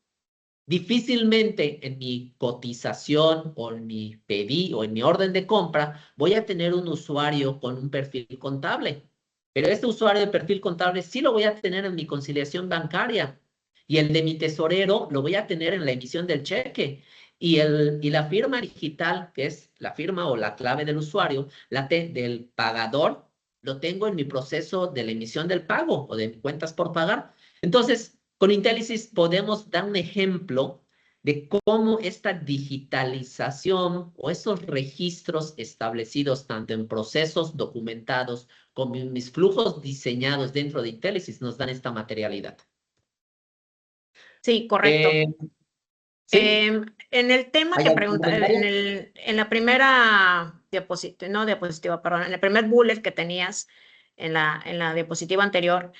Difícilmente en mi cotización o en mi pedido o en mi orden de compra voy a tener un usuario con un perfil contable. Pero este usuario de perfil contable sí lo voy a tener en mi conciliación bancaria. Y el de mi tesorero lo voy a tener en la emisión del cheque. Y la firma digital, que es la firma o la clave del usuario, del pagador, lo tengo en mi proceso de la emisión del pago o de cuentas por pagar. Entonces, con Intellisys podemos dar un ejemplo de cómo esta digitalización o esos registros establecidos tanto en procesos documentados como en mis flujos diseñados dentro de Intellisys nos dan esta materialidad. Sí, correcto. ¿Sí? En el tema que pregunta, en la primera diapositiva, perdón, en el primer bullet que tenías en la diapositiva anterior,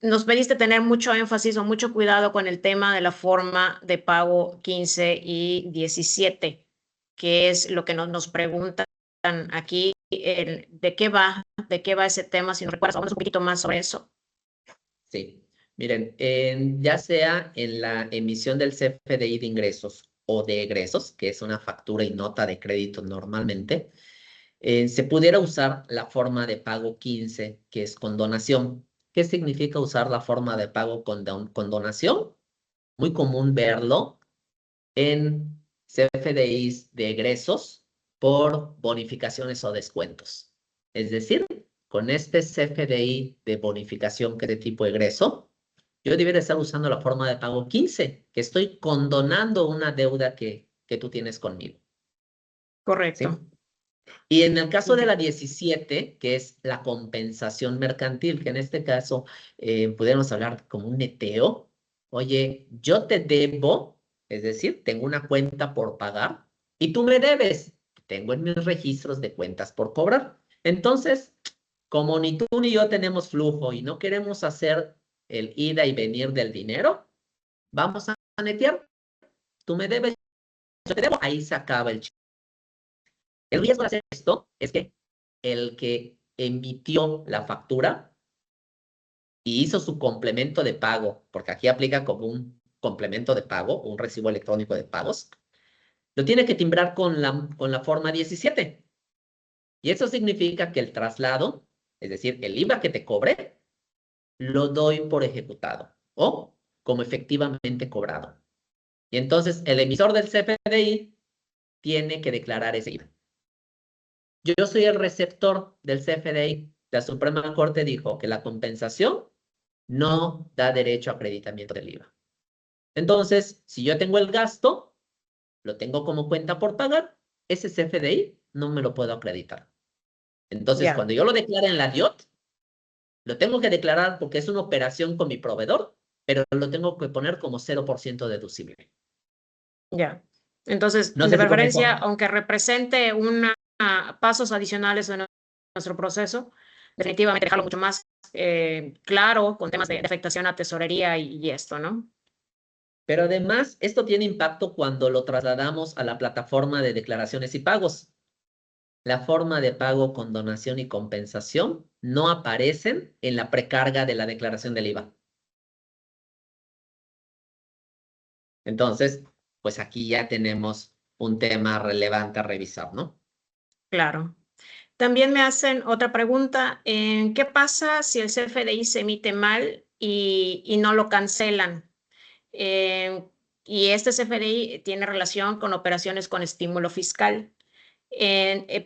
nos pediste tener mucho énfasis o mucho cuidado con el tema de la forma de pago 15 y 17, que es lo que nos preguntan aquí, ¿de qué va ese tema? Si nos recuerdas, vamos un poquito más sobre eso. Sí. Miren, ya sea en la emisión del CFDI de ingresos o de egresos, que es una factura y nota de crédito normalmente, se pudiera usar la forma de pago 15, que es con donación. ¿Qué significa usar la forma de pago con donación? Muy común verlo en CFDIs de egresos por bonificaciones o descuentos. Es decir, con este CFDI de bonificación que es de tipo egreso, yo debería estar usando la forma de pago 15, que estoy condonando una deuda que tú tienes conmigo. Correcto. ¿Sí? Y en el caso de la 17, que es la compensación mercantil, que en este caso pudiéramos hablar como un neteo. Oye, yo te debo, es decir, tengo una cuenta por pagar y tú me debes. Tengo en mis registros de cuentas por cobrar. Entonces, como ni tú ni yo tenemos flujo y no queremos hacer el ida y venir del dinero, vamos a netear. Tú me debes, yo te debo. Ahí se acaba el cheque. El riesgo de hacer esto es que el que emitió la factura y hizo su complemento de pago, porque aquí aplica como un complemento de pago, un recibo electrónico de pagos, lo tiene que timbrar con la forma 17. Y eso significa que el traslado, es decir, el IVA que te cobre, lo doy por ejecutado o como efectivamente cobrado. Y entonces el emisor del CFDI tiene que declarar ese IVA. Yo soy el receptor del CFDI. La Suprema Corte dijo que la compensación no da derecho a acreditamiento del IVA. Entonces, si yo tengo el gasto, lo tengo como cuenta por pagar, ese CFDI no me lo puedo acreditar. Entonces, cuando yo lo declare en la DIOT, lo tengo que declarar porque es una operación con mi proveedor, pero lo tengo que poner como 0% deducible. Ya. Entonces, No de sé si con preferencia, eso. aunque represente pasos adicionales en nuestro proceso, definitivamente dejarlo mucho más claro con temas de afectación a tesorería y esto, ¿no? Pero además, esto tiene impacto cuando lo trasladamos a la plataforma de declaraciones y pagos. La forma de pago con donación y compensación no aparecen en la precarga de la declaración del IVA. Entonces, pues aquí ya tenemos un tema relevante a revisar, ¿no? Claro. También me hacen otra pregunta. ¿Qué pasa si el CFDI se emite mal y no lo cancelan? Y este CFDI tiene relación con operaciones con estímulo fiscal.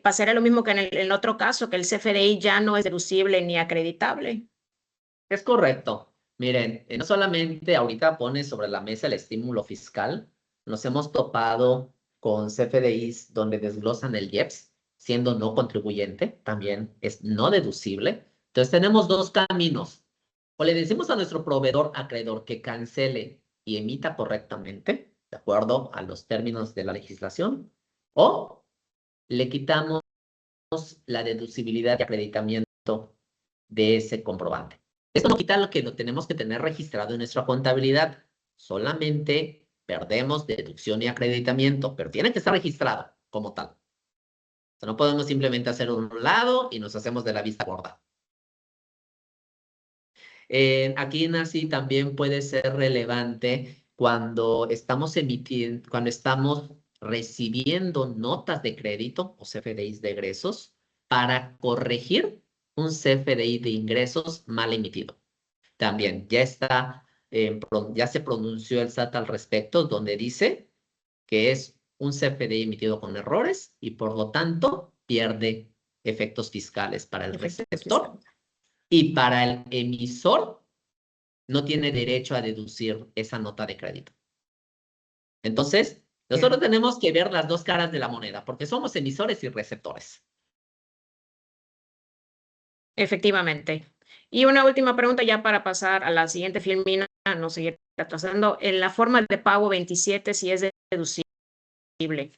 Pasaría lo mismo que en el otro caso, que el CFDI ya no es deducible ni acreditable. Es correcto. Miren, no solamente ahorita pone sobre la mesa el estímulo fiscal, nos hemos topado con CFDIs donde desglosan el IEPS, siendo no contribuyente, también es no deducible. Entonces tenemos dos caminos. O le decimos a nuestro proveedor acreedor que cancele y emita correctamente, de acuerdo a los términos de la legislación, o le quitamos la deducibilidad y acreditamiento de ese comprobante. Esto no quita lo que lo tenemos que tener registrado en nuestra contabilidad. Solamente perdemos deducción y acreditamiento, pero tiene que estar registrado como tal. O sea, no podemos simplemente hacer un lado y nos hacemos de la vista gorda. Aquí, Nancy, también puede ser relevante cuando estamos emitiendo, cuando estamos recibiendo notas de crédito o CFDIs de egresos para corregir un CFDI de ingresos mal emitido. También ya ya se pronunció el SAT al respecto, donde dice que es un CFDI emitido con errores y por lo tanto pierde efectos fiscales para el receptor y para el emisor no tiene derecho a deducir esa nota de crédito. Entonces, nosotros tenemos que ver las dos caras de la moneda, porque somos emisores y receptores. Efectivamente. Y una última pregunta ya para pasar a la siguiente filmina, no seguir atrasando. En la forma de pago 27, si es deducible.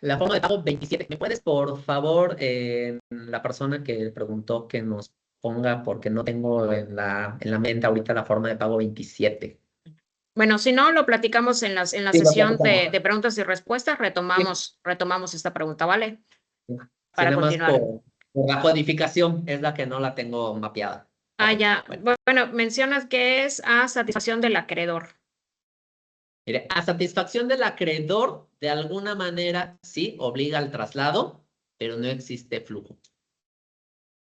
La forma de pago 27. ¿Me puedes, por favor, la persona que preguntó que nos ponga, porque no tengo en la mente ahorita la forma de pago 27? Bueno, si no, lo platicamos en la Sí, lo sesión platicamos. de preguntas y respuestas. Sí. Retomamos esta pregunta, ¿vale? Sí, Para nada más continuar. por la codificación es la que no la tengo mapeada. Ok, Ya. bueno. Bueno, mencionas que es a satisfacción del acreedor. Mire, a satisfacción del acreedor, de alguna manera, sí, obliga al traslado, pero no existe flujo.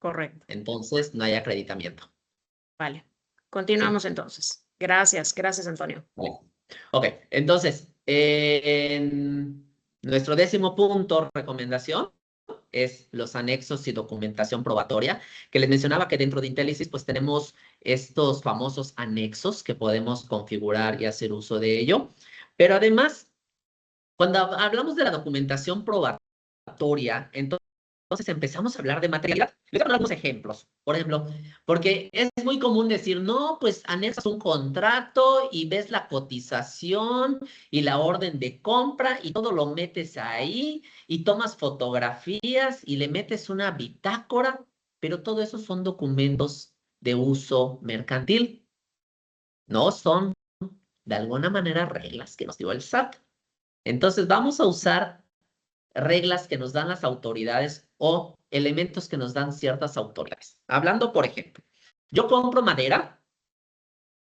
Correcto. Entonces, no hay acreditamiento. Vale. Continuamos entonces. Gracias, Antonio. Vale. Ok, entonces, en nuestro 10º punto, recomendación, es los anexos y documentación probatoria, que les mencionaba que dentro de Intelisys pues tenemos estos famosos anexos que podemos configurar y hacer uso de ello. Pero además, cuando hablamos de la documentación probatoria, entonces empezamos a hablar de materialidad. Les voy a poner algunos ejemplos. Por ejemplo, porque es muy común decir, no, pues anexas un contrato y ves la cotización y la orden de compra y todo lo metes ahí y tomas fotografías y le metes una bitácora, pero todo eso son documentos de uso mercantil. No son, de alguna manera, reglas que nos dio el SAT. Entonces, vamos a usar reglas que nos dan las autoridades o elementos que nos dan ciertas autoridades. Hablando, por ejemplo, yo compro madera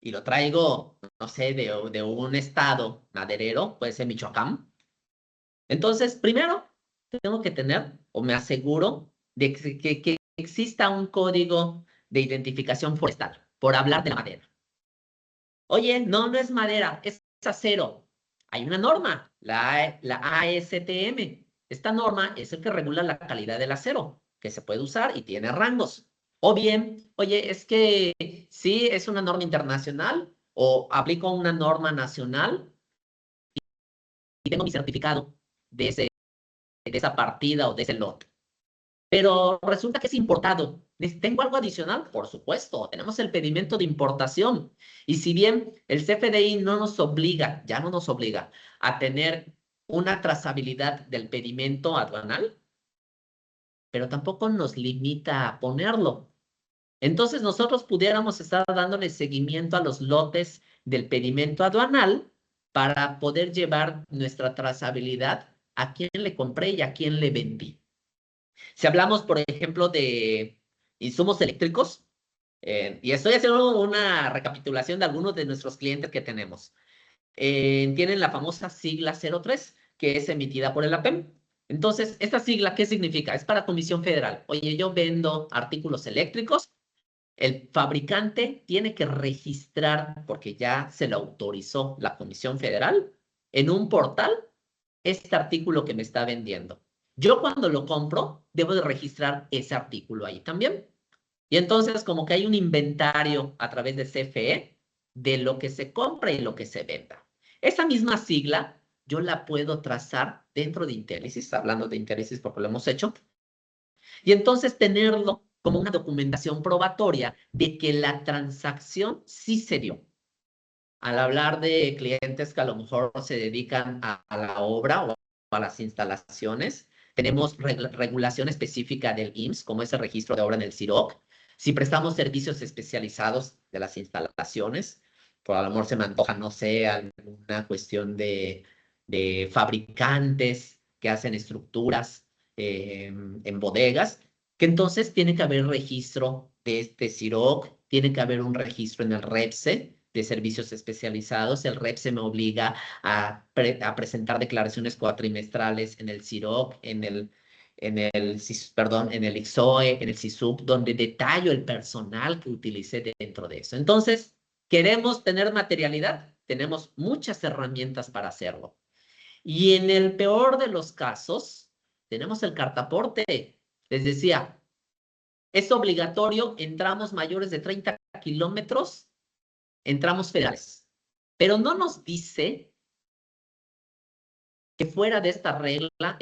y lo traigo, no sé, de un estado maderero, puede ser Michoacán. Entonces, primero, tengo que tener, o me aseguro, de que exista un código de identificación forestal, por hablar de la madera. Oye, no es madera, es acero. Hay una norma, la ASTM. Esta norma es el que regula la calidad del acero, que se puede usar y tiene rangos. O bien, oye, es que sí es una norma internacional o aplico una norma nacional y tengo mi certificado de esa partida o de ese lote. Pero resulta que es importado. ¿Tengo algo adicional? Por supuesto, tenemos el pedimento de importación. Y si bien el CFDI no nos obliga, ya no nos obliga a tener una trazabilidad del pedimento aduanal, pero tampoco nos limita a ponerlo. Entonces nosotros pudiéramos estar dándole seguimiento a los lotes del pedimento aduanal para poder llevar nuestra trazabilidad a quién le compré y a quién le vendí. Si hablamos, por ejemplo, de insumos eléctricos, y estoy haciendo una recapitulación de algunos de nuestros clientes que tenemos. Tienen la famosa sigla 03, que es emitida por el APEM. Entonces, esta sigla, ¿qué significa? Es para Comisión Federal. Oye, yo vendo artículos eléctricos, el fabricante tiene que registrar, porque ya se lo autorizó la Comisión Federal, en un portal, este artículo que me está vendiendo. Yo cuando lo compro, debo de registrar ese artículo ahí también. Y entonces como que hay un inventario a través de CFE de lo que se compra y lo que se venda. Esa misma sigla yo la puedo trazar dentro de Intelisys, hablando de Intelisys porque lo hemos hecho, y entonces tenerlo como una documentación probatoria de que la transacción sí se dio. Al hablar de clientes que a lo mejor se dedican a la obra o a las instalaciones, tenemos regulación específica del IMSS, como es el registro de obra en el CIROC. Si prestamos servicios especializados de las instalaciones, por a lo mejor se me antoja, no sé, alguna cuestión de fabricantes que hacen estructuras en bodegas, que entonces tiene que haber registro de este CIROC, tiene que haber un registro en el REPSE, de servicios especializados. El REPSE me obliga a presentar declaraciones cuatrimestrales en el CIROC, en el IXOE, en el CISUB, donde detallo el personal que utilicé dentro de eso. Entonces, ¿queremos tener materialidad? Tenemos muchas herramientas para hacerlo. Y en el peor de los casos, tenemos el cartaporte. Les decía, es obligatorio en tramos mayores de 30 kilómetros en tramos federales, pero no nos dice que fuera de esta regla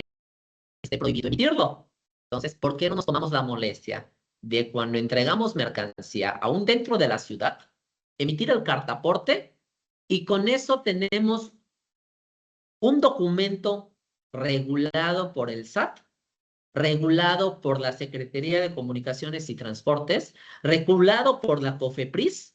esté prohibido emitirlo. Entonces, ¿por qué no nos tomamos la molestia de cuando entregamos mercancía aún dentro de la ciudad, emitir el cartaporte y con eso tenemos un documento regulado por el SAT, regulado por la Secretaría de Comunicaciones y Transportes, regulado por la COFEPRIS,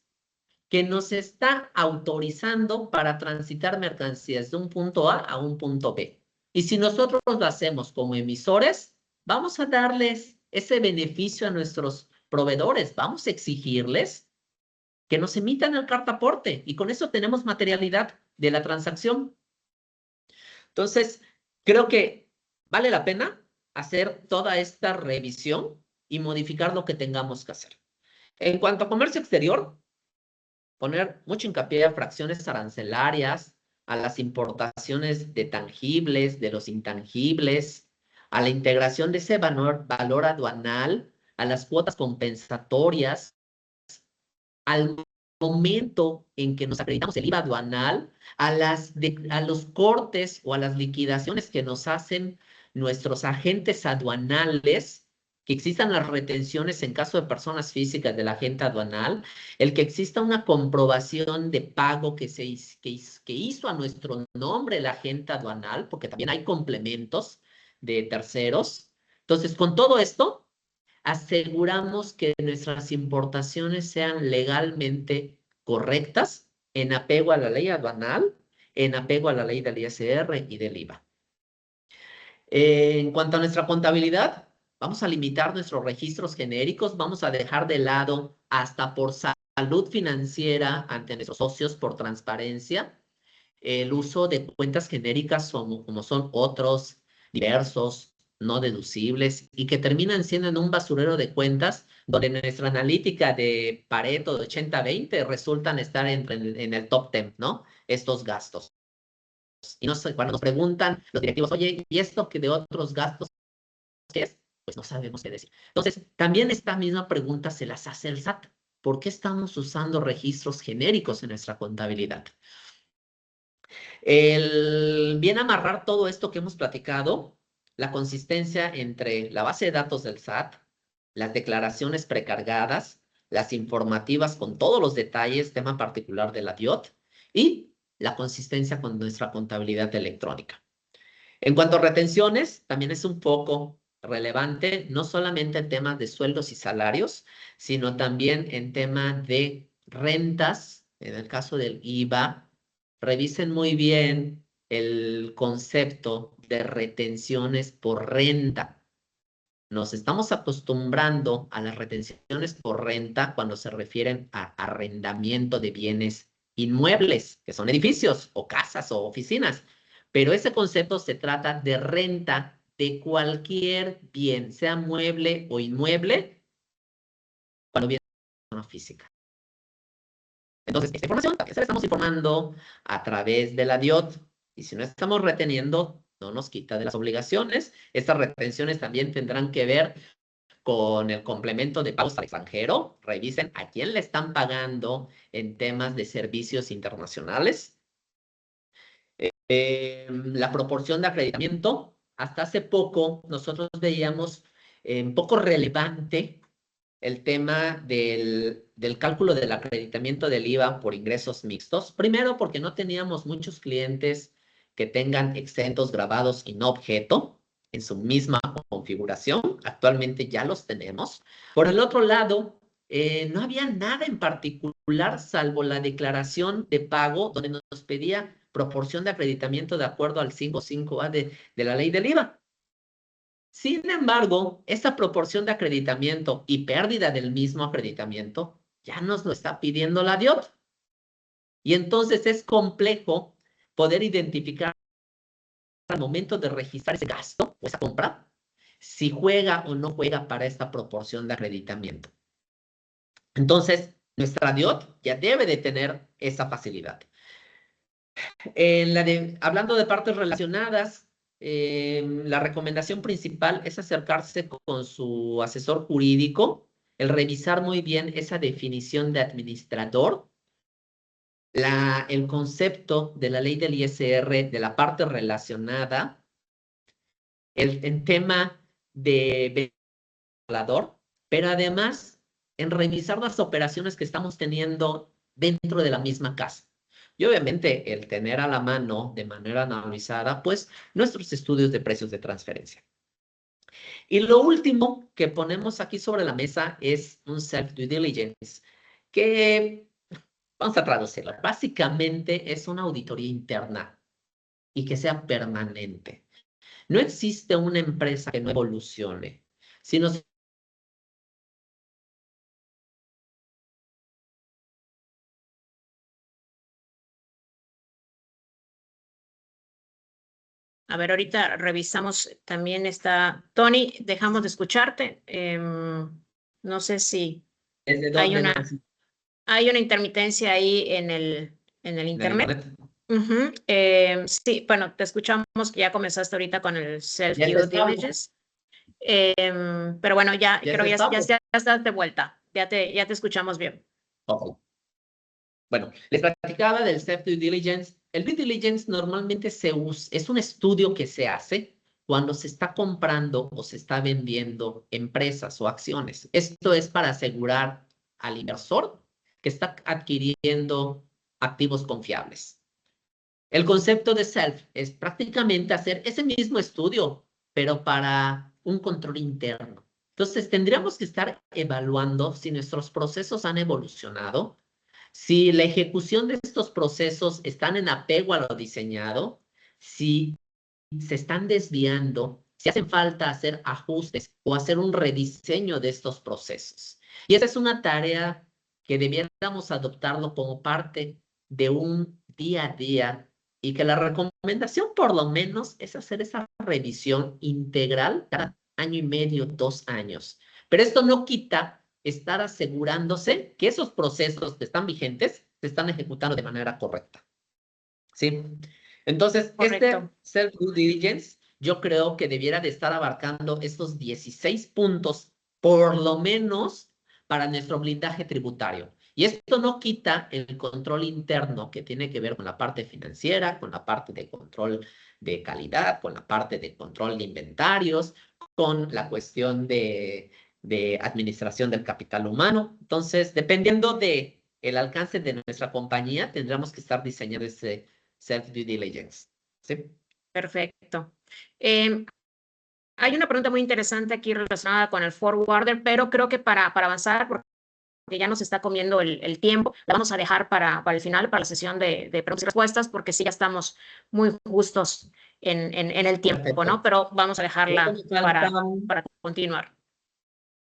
que nos está autorizando para transitar mercancías de un punto A un punto B. Y si nosotros lo hacemos como emisores, vamos a darles ese beneficio a nuestros proveedores, vamos a exigirles que nos emitan el cartaporte y con eso tenemos materialidad de la transacción. Entonces, creo que vale la pena hacer toda esta revisión y modificar lo que tengamos que hacer. En cuanto a comercio exterior, poner mucho hincapié a fracciones arancelarias, a las importaciones de tangibles, de los intangibles, a la integración de ese valor aduanal, a las cuotas compensatorias, al momento en que nos acreditamos el IVA aduanal, a los cortes o a las liquidaciones que nos hacen nuestros agentes aduanales, que existan las retenciones en caso de personas físicas del agente aduanal, el que exista una comprobación de pago que hizo a nuestro nombre el agente aduanal, porque también hay complementos de terceros. Entonces, con todo esto, aseguramos que nuestras importaciones sean legalmente correctas en apego a la ley aduanal, en apego a la ley del ISR y del IVA. En cuanto a nuestra contabilidad, vamos a limitar nuestros registros genéricos, vamos a dejar de lado hasta por salud financiera ante nuestros socios por transparencia, el uso de cuentas genéricas como son otros, diversos, no deducibles, y que terminan siendo en un basurero de cuentas donde nuestra analítica de Pareto de 80-20 resultan estar en el top 10, ¿no? Estos gastos. Y no sé, cuando nos preguntan los directivos, oye, ¿y esto que de otros gastos qué es? Pues no sabemos qué decir. Entonces, también esta misma pregunta se las hace el SAT. ¿Por qué estamos usando registros genéricos en nuestra contabilidad? El bien amarrar todo esto que hemos platicado, la consistencia entre la base de datos del SAT, las declaraciones precargadas, las informativas con todos los detalles, tema particular de la DIOT, y la consistencia con nuestra contabilidad electrónica. En cuanto a retenciones, también es un poco relevante, no solamente en temas de sueldos y salarios, sino también en temas de rentas, en el caso del IVA. Revisen muy bien el concepto de retenciones por renta. Nos estamos acostumbrando a las retenciones por renta cuando se refieren a arrendamiento de bienes inmuebles, que son edificios o casas o oficinas. Pero ese concepto se trata de renta de cualquier bien, sea mueble o inmueble, cuando viene de una física. Entonces, esta información también se la estamos informando a través de la DIOT. Y si no estamos reteniendo, no nos quita de las obligaciones. Estas retenciones también tendrán que ver con el complemento de pagos al extranjero. Revisen a quién le están pagando en temas de servicios internacionales. La proporción de acreditamiento. Hasta hace poco nosotros veíamos poco relevante el tema del cálculo del acreditamiento del IVA por ingresos mixtos. Primero, porque no teníamos muchos clientes que tengan exentos grabados y no objeto en su misma configuración. Actualmente ya los tenemos. Por el otro lado, no había nada en particular salvo la declaración de pago donde nos pedía proporción de acreditamiento de acuerdo al 5.5A de la ley del IVA. Sin embargo, esta proporción de acreditamiento y pérdida del mismo acreditamiento ya nos lo está pidiendo la DIOT. Y entonces es complejo poder identificar al momento de registrar ese gasto o esa compra, si juega o no juega para esta proporción de acreditamiento. Entonces, nuestra DIOT ya debe de tener esa facilidad. Hablando de partes relacionadas, la recomendación principal es acercarse con su asesor jurídico, el revisar muy bien esa definición de administrador, el concepto de la ley del ISR, de la parte relacionada, el tema de regulador, pero además en revisar las operaciones que estamos teniendo dentro de la misma casa. Y obviamente el tener a la mano de manera analizada, pues, nuestros estudios de precios de transferencia. Y lo último que ponemos aquí sobre la mesa es un self-due diligence, que vamos a traducirlo. Básicamente es una auditoría interna y que sea permanente. No existe una empresa que no evolucione. Si nos A ver, ahorita revisamos, también está Tony, dejamos de escucharte. No sé si ¿Desde dónde, Nancy? hay una intermitencia ahí en el ¿En el internet. internet? Sí, bueno, te escuchamos que ya comenzaste ahorita con el Ya self-due diligence. Pero bueno, ya creo que ya estás de vuelta. Ya te escuchamos bien. Ok. Bueno, les platicaba del self-due diligence. El due diligence normalmente es un estudio que se hace cuando se está comprando o se está vendiendo empresas o acciones. Esto es para asegurar al inversor que está adquiriendo activos confiables. El concepto de self es prácticamente hacer ese mismo estudio, pero para un control interno. Entonces, tendríamos que estar evaluando si nuestros procesos han evolucionado, si la ejecución de estos procesos están en apego a lo diseñado, si se están desviando, si hacen falta hacer ajustes o hacer un rediseño de estos procesos. Y esa es una tarea que debiéramos adoptarlo como parte de un día a día y que la recomendación por lo menos es hacer esa revisión integral cada año y medio, 2 años. Pero esto no quita estar asegurándose que esos procesos que están vigentes se están ejecutando de manera correcta. ¿Sí? Entonces, Correcto. este self-due diligence, yo creo que debiera de estar abarcando estos 16 puntos, por lo menos, para nuestro blindaje tributario. Y esto no quita el control interno que tiene que ver con la parte financiera, con la parte de control de calidad, con la parte de control de inventarios, con la cuestión de administración del capital humano. Entonces, dependiendo de el alcance de nuestra compañía, tendremos que estar diseñando ese self-due diligence. ¿Sí? Perfecto. Hay una pregunta muy interesante aquí relacionada con el forwarder, pero creo que para avanzar, porque ya nos está comiendo el tiempo, la vamos a dejar para el final, para la sesión de preguntas y respuestas, porque sí ya estamos muy justos en el tiempo, Perfecto. ¿no? Pero vamos a dejarla para continuar.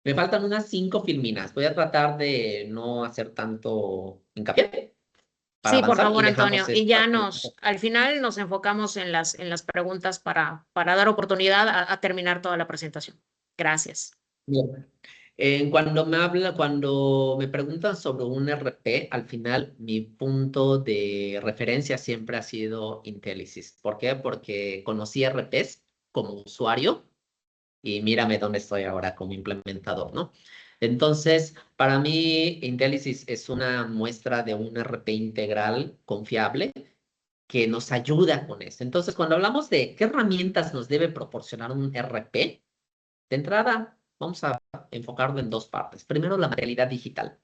Me faltan unas 5 filminas. Voy a tratar de no hacer tanto hincapié para Sí, por avanzar favor, y dejamos Antonio. Y ya esta. al final nos enfocamos en las preguntas para dar oportunidad a terminar toda la presentación. Gracias. Bien. Cuando me preguntan sobre un RP, al final mi punto de referencia siempre ha sido Intelisys. ¿Por qué? Porque conocí RPs como usuario y mírame dónde estoy ahora como implementador, ¿no? Entonces, para mí, Intelisys es una muestra de un RP integral confiable que nos ayuda con eso. Entonces, cuando hablamos de qué herramientas nos debe proporcionar un RP, de entrada, vamos a enfocarlo en 2 partes. Primero, la materialidad digital.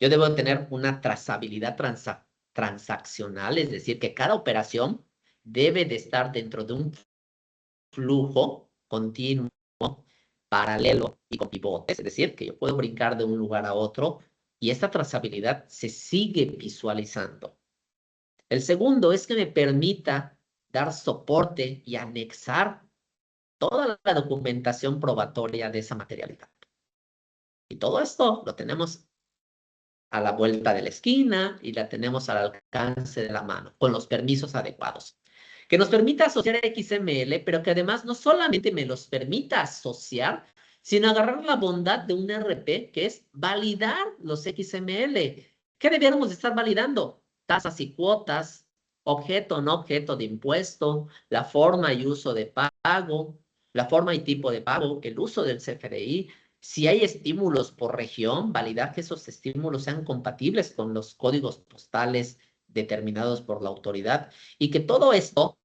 Yo debo tener una trazabilidad transaccional, es decir, que cada operación debe de estar dentro de un flujo continuo, paralelo y con pivotes, es decir, que yo puedo brincar de un lugar a otro y esta trazabilidad se sigue visualizando. El segundo es que me permita dar soporte y anexar toda la documentación probatoria de esa materialidad. Y todo esto lo tenemos a la vuelta de la esquina y la tenemos al alcance de la mano, con los permisos adecuados. Que nos permita asociar XML, pero que además no solamente me los permita asociar, sino agarrar la bondad de un RP, que es validar los XML. ¿Qué debiéramos estar validando? Tasas y cuotas, objeto o no objeto de impuesto, la forma y uso de pago, la forma y tipo de pago, el uso del CFDI, si hay estímulos por región, validar que esos estímulos sean compatibles con los códigos postales determinados por la autoridad y que todo esto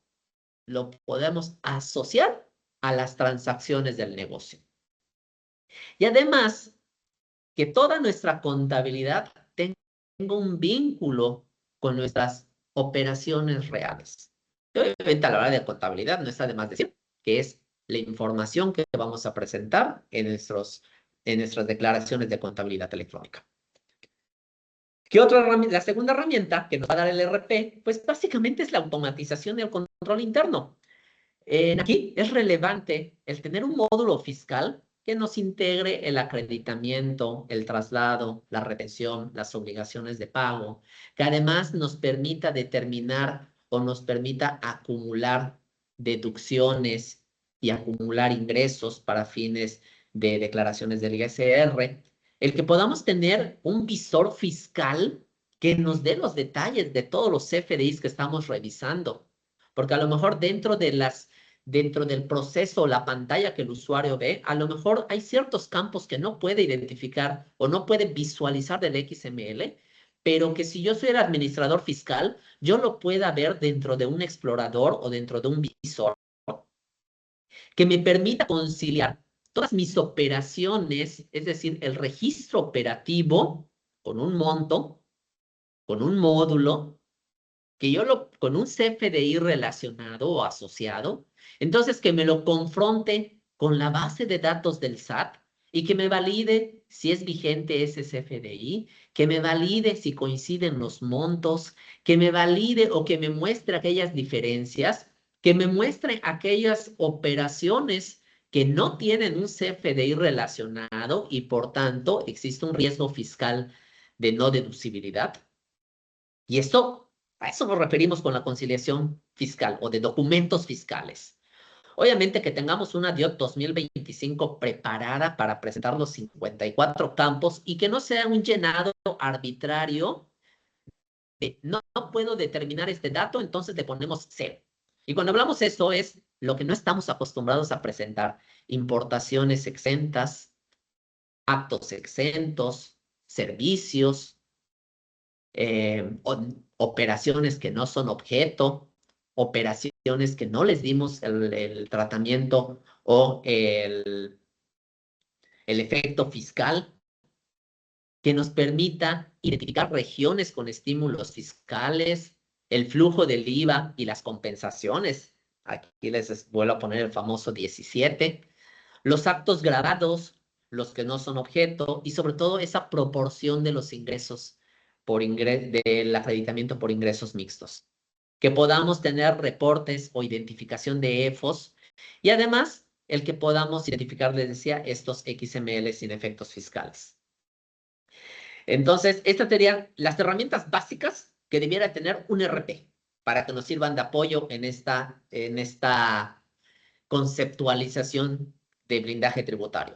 lo podemos asociar a las transacciones del negocio. Y además, que toda nuestra contabilidad tenga un vínculo con nuestras operaciones reales. Y obviamente, a la hora de contabilidad, no está de más decir que es la información que vamos a presentar en nuestras declaraciones de contabilidad electrónica. ¿Qué otra herramienta? La segunda herramienta que nos va a dar el RP, pues básicamente es la automatización del control interno. Aquí es relevante el tener un módulo fiscal que nos integre el acreditamiento, el traslado, la retención, las obligaciones de pago, que además nos permita determinar o nos permita acumular deducciones y acumular ingresos para fines de declaraciones del ISR, el que podamos tener un visor fiscal que nos dé los detalles de todos los CFDIs que estamos revisando, porque a lo mejor dentro del proceso, la pantalla que el usuario ve, a lo mejor hay ciertos campos que no puede identificar o no puede visualizar del XML, pero que si yo soy el administrador fiscal, yo lo pueda ver dentro de un explorador o dentro de un visor que me permita conciliar todas mis operaciones, es decir, el registro operativo con un monto, con un módulo, que con un CFDI relacionado o asociado, entonces que me lo confronte con la base de datos del SAT y que me valide si es vigente ese CFDI, que me valide si coinciden los montos, que me valide o que me muestre aquellas diferencias, que me muestre aquellas operaciones que no tienen un CFDI relacionado y por tanto existe un riesgo fiscal de no deducibilidad. Y a eso nos referimos con la conciliación fiscal o de documentos fiscales. Obviamente que tengamos una DIOT 2025 preparada para presentar los 54 campos y que no sea un llenado arbitrario de no puedo determinar este dato, entonces le ponemos 0. Y cuando hablamos eso es lo que no estamos acostumbrados a presentar. Importaciones exentas, actos exentos, servicios, operaciones que no son objeto, operaciones que no les dimos el tratamiento o el efecto fiscal que nos permita identificar regiones con estímulos fiscales, el flujo del IVA y las compensaciones. Aquí les vuelvo a poner el famoso 17. Los actos grabados, los que no son objeto, y sobre todo esa proporción de los ingresos del acreditamiento por ingresos mixtos. Que podamos tener reportes o identificación de EFOS y además el que podamos identificar, les decía, estos XML sin efectos fiscales. Entonces, estas serían las herramientas básicas que debiera tener un RP para que nos sirvan de apoyo en esta conceptualización de blindaje tributario.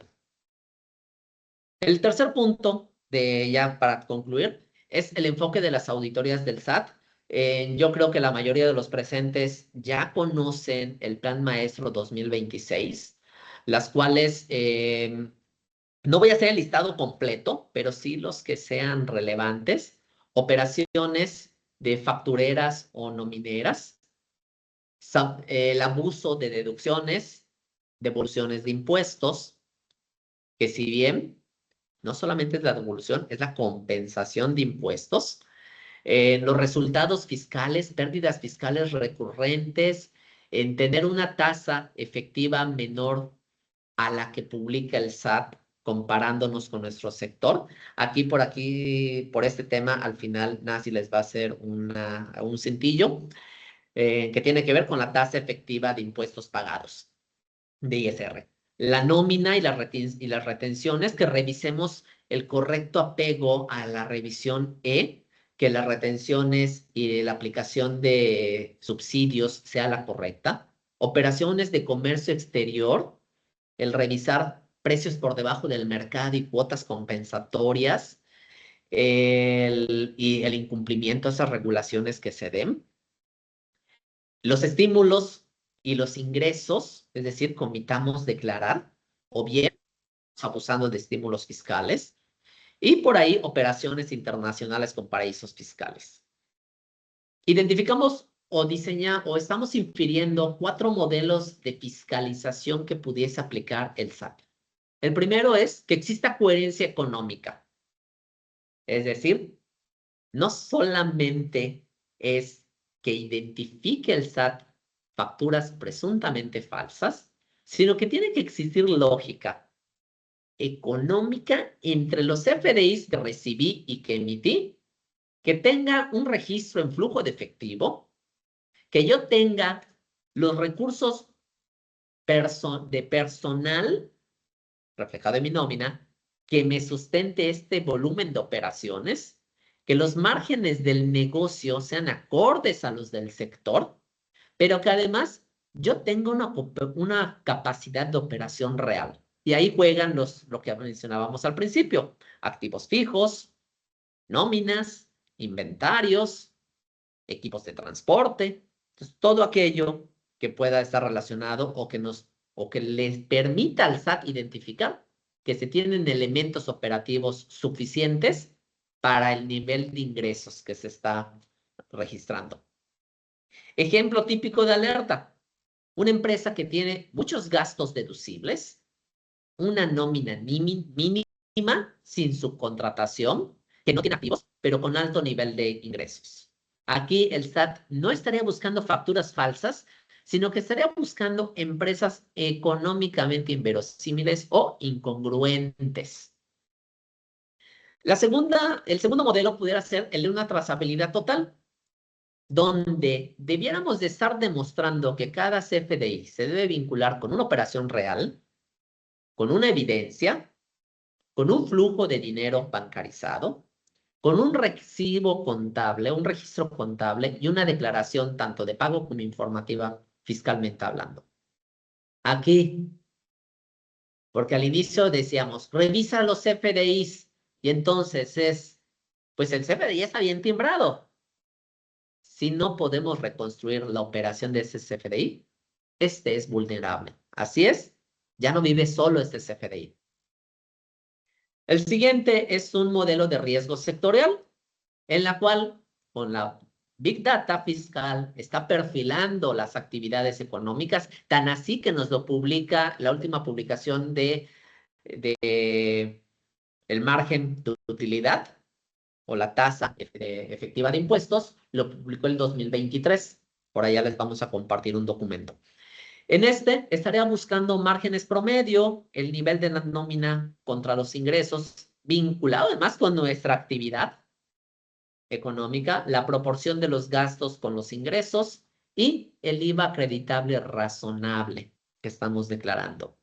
El tercer punto, ya para concluir, es el enfoque de las auditorías del SAT. Yo creo que la mayoría de los presentes ya conocen el Plan Maestro 2026, las cuales no voy a hacer el listado completo, pero sí los que sean relevantes. Operaciones de factureras o nomineras, el abuso de deducciones, devoluciones de impuestos, que si bien no solamente es la devolución, es la compensación de impuestos, los resultados fiscales, pérdidas fiscales recurrentes, en tener una tasa efectiva menor a la que publica el SAT comparándonos con nuestro sector. Aquí, por este tema, al final, Nancy les va a hacer un cintillo que tiene que ver con la tasa efectiva de impuestos pagados, de ISR. La nómina y las retenciones, que revisemos el correcto apego a la revisión E, que las retenciones y la aplicación de subsidios sea la correcta. Operaciones de comercio exterior, el revisar precios por debajo del mercado y cuotas compensatorias, y el incumplimiento de esas regulaciones que se den. Los estímulos y los ingresos, es decir, comitamos declarar, o bien abusando de estímulos fiscales, y por ahí operaciones internacionales con paraísos fiscales. Identificamos o estamos infiriendo 4 modelos de fiscalización que pudiese aplicar el SAT. El primero es que exista coherencia económica. Es decir, no solamente es que identifique el SAT facturas presuntamente falsas, sino que tiene que existir lógica económica entre los FDIs que recibí y que emití, que tenga un registro en flujo de efectivo, que yo tenga los recursos de personal reflejado en mi nómina, que me sustente este volumen de operaciones, que los márgenes del negocio sean acordes a los del sector, pero que además yo tenga una capacidad de operación real. Y ahí juegan lo que mencionábamos al principio, activos fijos, nóminas, inventarios, equipos de transporte, entonces, todo aquello que pueda estar relacionado o que les permita al SAT identificar que se tienen elementos operativos suficientes para el nivel de ingresos que se está registrando. Ejemplo típico de alerta. Una empresa que tiene muchos gastos deducibles, una nómina mínima sin subcontratación, que no tiene activos, pero con alto nivel de ingresos. Aquí el SAT no estaría buscando facturas falsas, sino que estaría buscando empresas económicamente inverosímiles o incongruentes. El segundo modelo pudiera ser el de una trazabilidad total, donde debiéramos de estar demostrando que cada CFDI se debe vincular con una operación real, con una evidencia, con un flujo de dinero bancarizado, con un recibo contable, un registro contable y una declaración tanto de pago como informativa fiscalmente hablando. Aquí, porque al inicio decíamos, revisa los CFDIs y entonces pues el CFDI está bien timbrado. Si no podemos reconstruir la operación de ese CFDI, este es vulnerable. Así es, ya no vive solo este CFDI. El siguiente es un modelo de riesgo sectorial, en la cual con la Big Data fiscal está perfilando las actividades económicas, tan así que nos lo publica la última publicación de el margen de utilidad o la tasa efectiva de impuestos, lo publicó el 2023. Por allá les vamos a compartir un documento. En este estaría buscando márgenes promedio, el nivel de la nómina contra los ingresos, vinculado además con nuestra actividad económica, la proporción de los gastos con los ingresos y el IVA acreditable razonable que estamos declarando.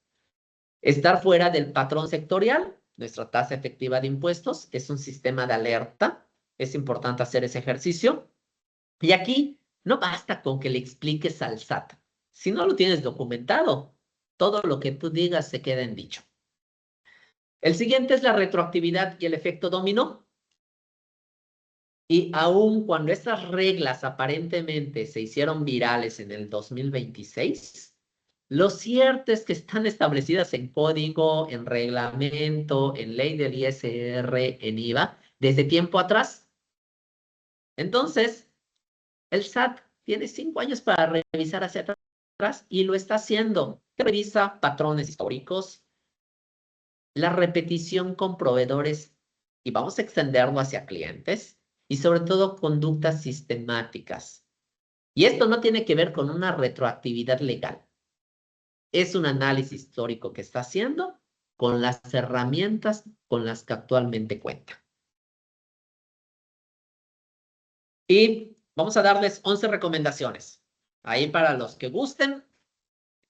Estar fuera del patrón sectorial, nuestra tasa efectiva de impuestos, es un sistema de alerta. Es importante hacer ese ejercicio. Y aquí no basta con que le expliques al SAT. Si no lo tienes documentado, todo lo que tú digas se queda en dicho. El siguiente es la retroactividad y el efecto dominó. Y aun cuando estas reglas aparentemente se hicieron virales en el 2026, lo cierto es que están establecidas en código, en reglamento, en ley del ISR, en IVA, desde tiempo atrás. Entonces, el SAT tiene 5 años para revisar hacia atrás y lo está haciendo. Revisa patrones históricos, la repetición con proveedores y vamos a extenderlo hacia clientes y sobre todo conductas sistemáticas. Y esto no tiene que ver con una retroactividad legal. Es un análisis histórico que está haciendo con las herramientas con las que actualmente cuenta. Y vamos a darles 11 recomendaciones. Ahí para los que gusten,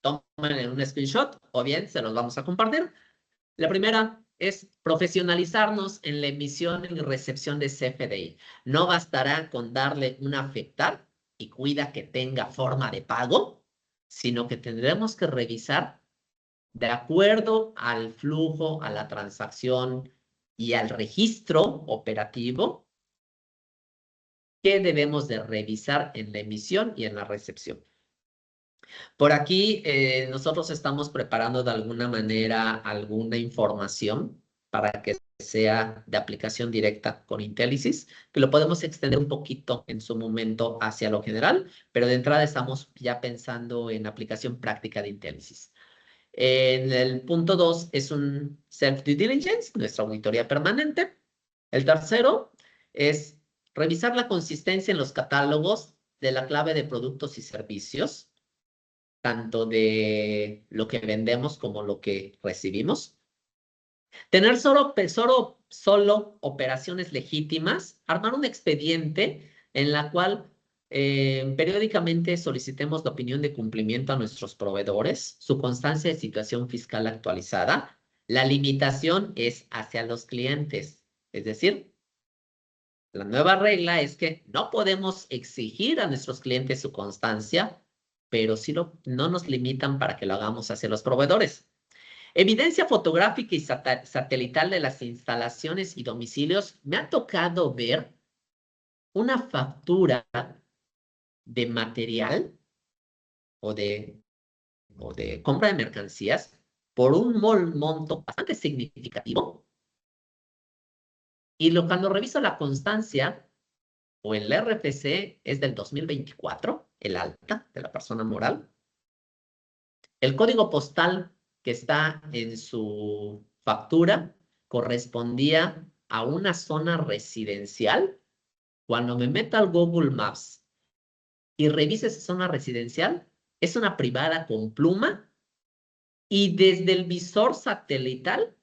tomen un screenshot o bien se los vamos a compartir. La primera es profesionalizarnos en la emisión y recepción de CFDI. No bastará con darle un afectar y cuida que tenga forma de pago, sino que tendremos que revisar de acuerdo al flujo, a la transacción y al registro operativo que debemos de revisar en la emisión y en la recepción. Por aquí nosotros estamos preparando de alguna manera alguna información para que sea de aplicación directa con Intelisys, que lo podemos extender un poquito en su momento hacia lo general, pero de entrada estamos ya pensando en aplicación práctica de Intelisys. En el punto 2 es un self-due diligence, nuestra auditoría permanente. El tercero es revisar la consistencia en los catálogos de la clave de productos y servicios, tanto de lo que vendemos como lo que recibimos. Tener solo operaciones legítimas, armar un expediente en la cual periódicamente solicitemos la opinión de cumplimiento a nuestros proveedores, su constancia de situación fiscal actualizada. La limitación es hacia los clientes, es decir, la nueva regla es que no podemos exigir a nuestros clientes su constancia, pero sí no nos limitan para que lo hagamos hacia los proveedores. Evidencia fotográfica y satelital de las instalaciones y domicilios. Me ha tocado ver una factura de material o de compra de mercancías por un monto bastante significativo. Y cuando reviso la constancia o el RFC es del 2024, el alta de la persona moral. El código postal que está en su factura correspondía a una zona residencial. Cuando me meto al Google Maps y revise esa zona residencial, es una privada con pluma y desde el visor satelital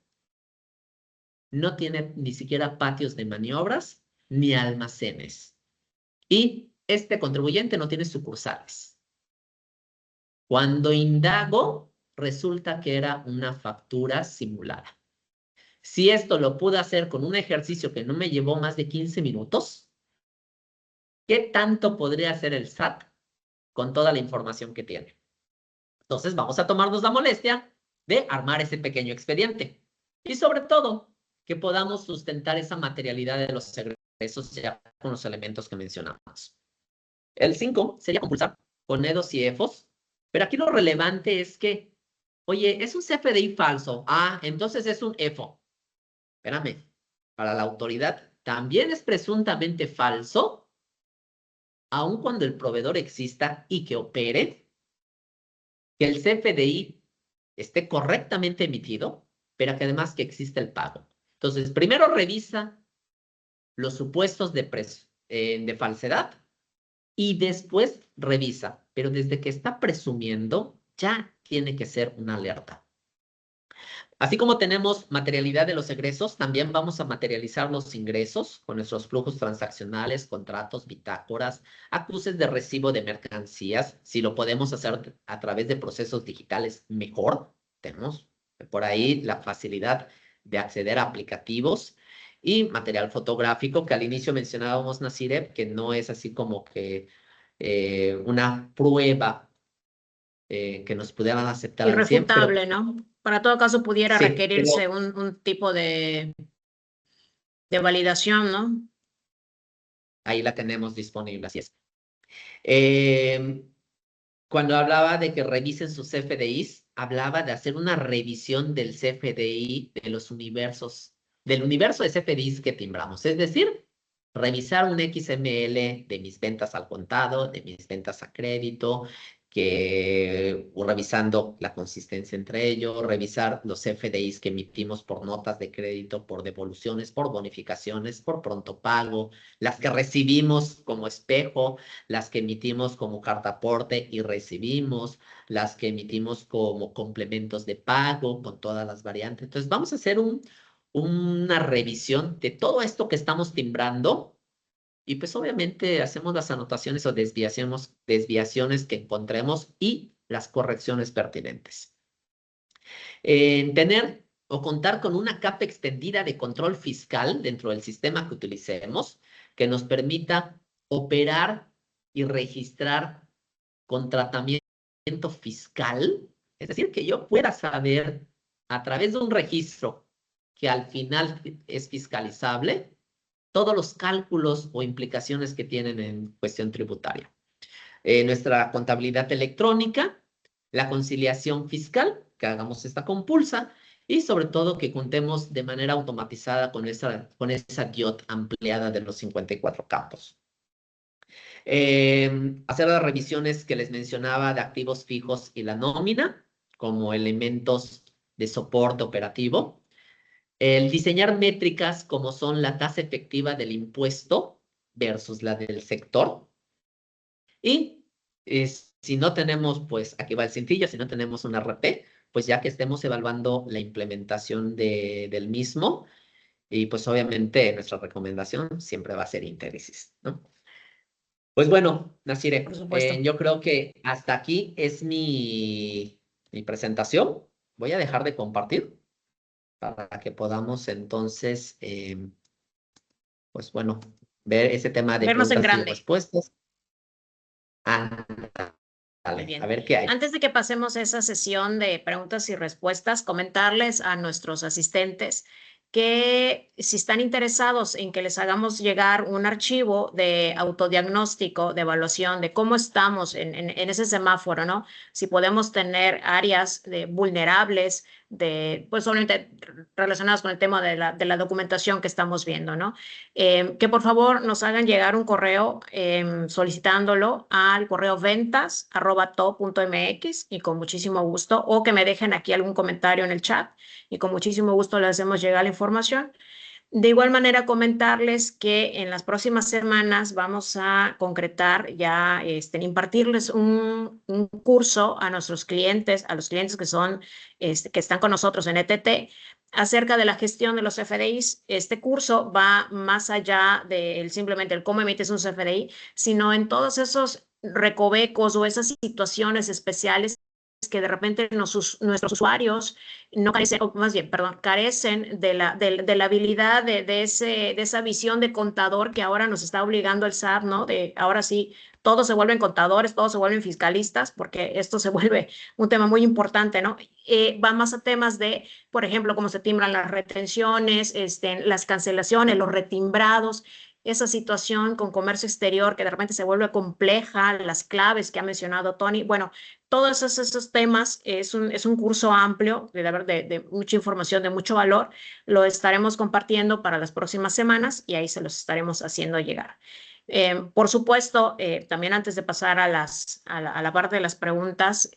no tiene ni siquiera patios de maniobras ni almacenes. Y este contribuyente no tiene sucursales. Cuando indago, resulta que era una factura simulada. Si esto lo pude hacer con un ejercicio que no me llevó más de 15 minutos, ¿qué tanto podría hacer el SAT con toda la información que tiene? Entonces vamos a tomarnos la molestia de armar ese pequeño expediente. Y sobre todo, que podamos sustentar esa materialidad de los egresos ya con los elementos que mencionamos. El 5 sería compulsar con EDOS y EFOS, pero aquí lo relevante es que, oye, es un CFDI falso. Ah, entonces es un EFO. Espérame, para la autoridad también es presuntamente falso, aun cuando el proveedor exista y que opere, que el CFDI esté correctamente emitido, pero que además que existe el pago. Entonces, primero revisa los supuestos de falsedad y después revisa, pero desde que está presumiendo, ya tiene que ser una alerta. Así como tenemos materialidad de los egresos, también vamos a materializar los ingresos con nuestros flujos transaccionales, contratos, bitácoras, acuses de recibo de mercancías. Si lo podemos hacer a través de procesos digitales, mejor. Tenemos por ahí la facilidad de acceder a aplicativos y material fotográfico, que al inicio mencionábamos, Nasireb, que no es así como que una prueba que nos pudieran aceptar al 100, pero Irrefutable, ¿no? Para todo caso pudiera sí, requerirse un tipo de validación, ¿no? ahí la tenemos disponible, así es. Cuando hablaba de que revisen sus CFDIs, hablaba de hacer una revisión del CFDI de los universos, del universo de CFDIs que timbramos. Es decir, revisar un XML de mis ventas al contado, de mis ventas a crédito, revisando la consistencia entre ellos, revisar los CFDIs que emitimos por notas de crédito, por devoluciones, por bonificaciones, por pronto pago, las que recibimos como espejo, las que emitimos como carta aporte y recibimos, las que emitimos como complementos de pago con todas las variantes. Entonces vamos a hacer una revisión de todo esto que estamos timbrando y pues obviamente hacemos las anotaciones o desviaciones que encontremos y las correcciones pertinentes. Tener o contar con una capa extendida de control fiscal dentro del sistema que utilicemos que nos permita operar y registrar con tratamiento fiscal, es decir, que yo pueda saber a través de un registro que al final es fiscalizable, todos los cálculos o implicaciones que tienen en cuestión tributaria. Nuestra contabilidad electrónica, la conciliación fiscal, que hagamos esta compulsa, y sobre todo que contemos de manera automatizada con esa DIOT ampliada de los 54 campos. Hacer las revisiones que les mencionaba de activos fijos y la nómina como elementos de soporte operativo. El diseñar métricas como son la tasa efectiva del impuesto versus la del sector. Y si no tenemos, pues aquí va el cintillo, si no tenemos un RP, pues ya que estemos evaluando la implementación del mismo, y pues obviamente nuestra recomendación siempre va a ser Interisys, ¿no? Pues bueno, Nasire, Por supuesto. yo creo que hasta aquí es mi presentación. Voy a dejar de compartir para que podamos entonces, pues bueno, ver ese tema de Vernos en preguntas y grande. respuestas. Muy bien. A ver qué hay. Antes de que pasemos esa sesión de preguntas y respuestas, comentarles a nuestros asistentes que si están interesados en que les hagamos llegar un archivo de autodiagnóstico, de evaluación de cómo estamos en ese semáforo, ¿no? Si podemos tener áreas vulnerables, pues obviamente relacionadas con el tema de la documentación que estamos viendo, ¿no? Que por favor nos hagan llegar un correo solicitándolo al correo ventas@to.mx y con muchísimo gusto, o que me dejen aquí algún comentario en el chat y con muchísimo gusto les hacemos llegar la información. De igual manera, comentarles que en las próximas semanas vamos a concretar ya, impartirles un curso a nuestros clientes, a los clientes que son, que están con nosotros en ETT, acerca de la gestión de los CFDIs. Este curso va más allá de simplemente el cómo emites un CFDI, sino en todos esos recovecos o esas situaciones especiales que de repente nuestros usuarios no carecen, o más bien, perdón, carecen de la habilidad de esa visión de contador que ahora nos está obligando el SAT, ¿no? De ahora sí, todos se vuelven contadores, todos se vuelven fiscalistas, porque esto se vuelve un tema muy importante, ¿no? Va más a temas de, por ejemplo, cómo se timbran las retenciones, las cancelaciones, los retimbrados, esa situación con comercio exterior que de repente se vuelve compleja, las claves que ha mencionado Tony. Bueno, todos esos temas es un curso amplio, de mucha información, de mucho valor. Lo estaremos compartiendo para las próximas semanas y ahí se los estaremos haciendo llegar. Por supuesto, también antes de pasar a la parte de las preguntas,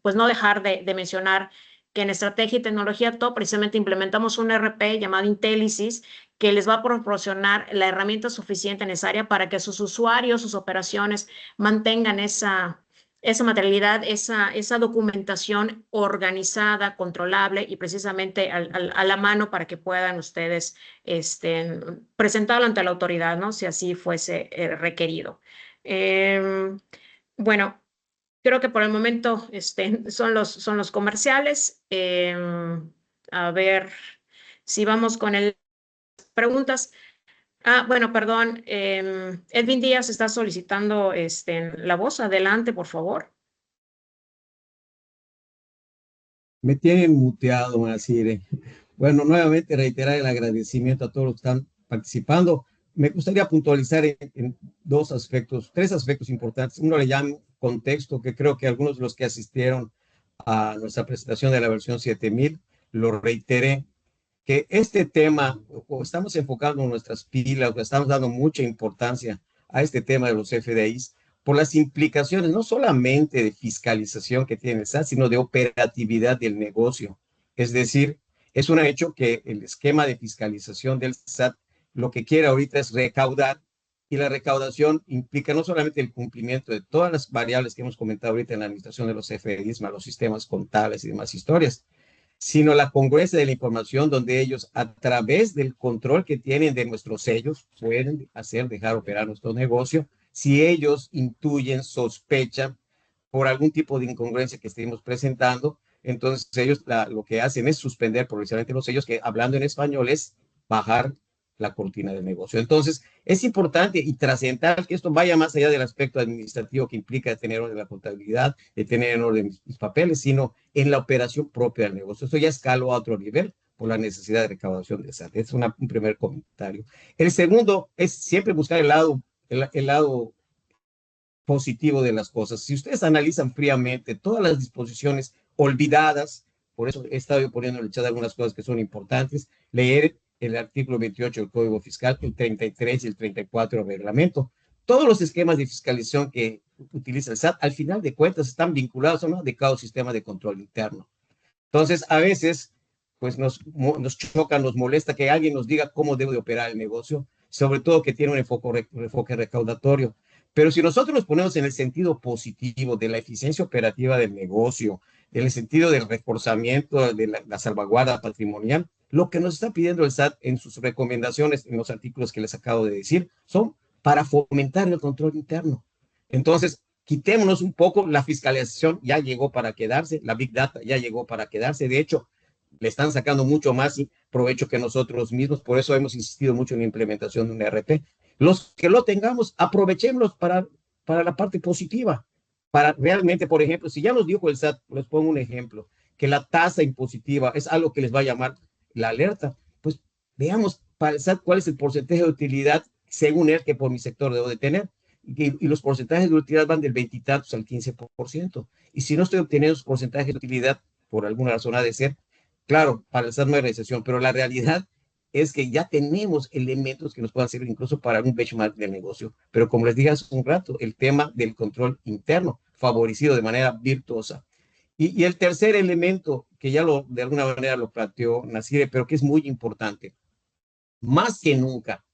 pues no dejar de mencionar que en Estrategia y Tecnología TOP precisamente implementamos un RP llamado Intellisis que les va a proporcionar la herramienta suficiente necesaria para que sus usuarios, sus operaciones mantengan esa materialidad, esa documentación organizada, controlable y precisamente a la mano para que puedan ustedes presentarlo ante la autoridad, ¿no? Si así fuese requerido. Bueno, creo que por el momento son los comerciales. A ver si vamos con las preguntas. Bueno, perdón. Edwin Díaz está solicitando la voz. Adelante, por favor. Me tienen muteado, Nasire. Bueno, nuevamente reiterar el agradecimiento a todos los que están participando. Me gustaría puntualizar en tres aspectos importantes. Uno le llamo contexto, que creo que algunos de los que asistieron a nuestra presentación de la versión 7000 lo reiteré, que este tema, o estamos enfocando nuestras pilas, o estamos dando mucha importancia a este tema de los FDIs, por las implicaciones no solamente de fiscalización que tiene el SAT, sino de operatividad del negocio. Es decir, es un hecho que el esquema de fiscalización del SAT lo que quiere ahorita es recaudar, y la recaudación implica no solamente el cumplimiento de todas las variables que hemos comentado ahorita en la administración de los FDIs, más los sistemas contables y demás historias, sino la congruencia de la información donde ellos, a través del control que tienen de nuestros sellos, pueden dejar operar nuestro negocio si ellos intuyen, sospechan por algún tipo de incongruencia que estemos presentando. Entonces ellos lo que hacen es suspender progresivamente los sellos, que hablando en español es bajar la cortina del negocio. Entonces es importante y trascendental que esto vaya más allá del aspecto administrativo que implica tener orden la contabilidad, de tener en orden mis papeles, sino en la operación propia del negocio. Esto ya escaló a otro nivel por la necesidad de recaudación de SAT. Es un primer comentario. El segundo es siempre buscar el lado positivo de las cosas. Si ustedes analizan fríamente todas las disposiciones olvidadas, por eso he estado poniendo en el chat algunas cosas que son importantes, leer el artículo 28 del Código Fiscal, el 33 y el 34 del reglamento. Todos los esquemas de fiscalización que utiliza el SAT, al final de cuentas, están vinculados a un adecuado sistema de control interno. Entonces, a veces, pues nos choca, nos molesta que alguien nos diga cómo debe de operar el negocio, sobre todo que tiene un enfoque recaudatorio. Pero si nosotros nos ponemos en el sentido positivo de la eficiencia operativa del negocio, en el sentido del reforzamiento de la salvaguarda patrimonial, lo que nos está pidiendo el SAT en sus recomendaciones, en los artículos que les acabo de decir, son para fomentar el control interno. Entonces, quitémonos un poco, la fiscalización ya llegó para quedarse, la Big Data ya llegó para quedarse, de hecho, le están sacando mucho más provecho que nosotros mismos, por eso hemos insistido mucho en la implementación de un ERP. Los que lo tengamos, aprovechémoslos para la parte positiva, para realmente, por ejemplo, si ya nos dijo el SAT, les pongo un ejemplo, que la tasa impositiva es algo que les va a llamar la alerta, pues veamos para el SAT cuál es el porcentaje de utilidad según él que por mi sector debo de tener. Y los porcentajes de utilidad van del 20 y tantos al 15%. Y si no estoy obteniendo esos porcentajes de utilidad, por alguna razón ha de ser, claro, para el SAT no hay recesión, pero la realidad es que ya tenemos elementos que nos puedan servir incluso para un benchmark del negocio. Pero como les dije hace un rato, el tema del control interno, favorecido de manera virtuosa. Y el tercer elemento, que ya de alguna manera lo planteó Nasire, pero que es muy importante, más que nunca,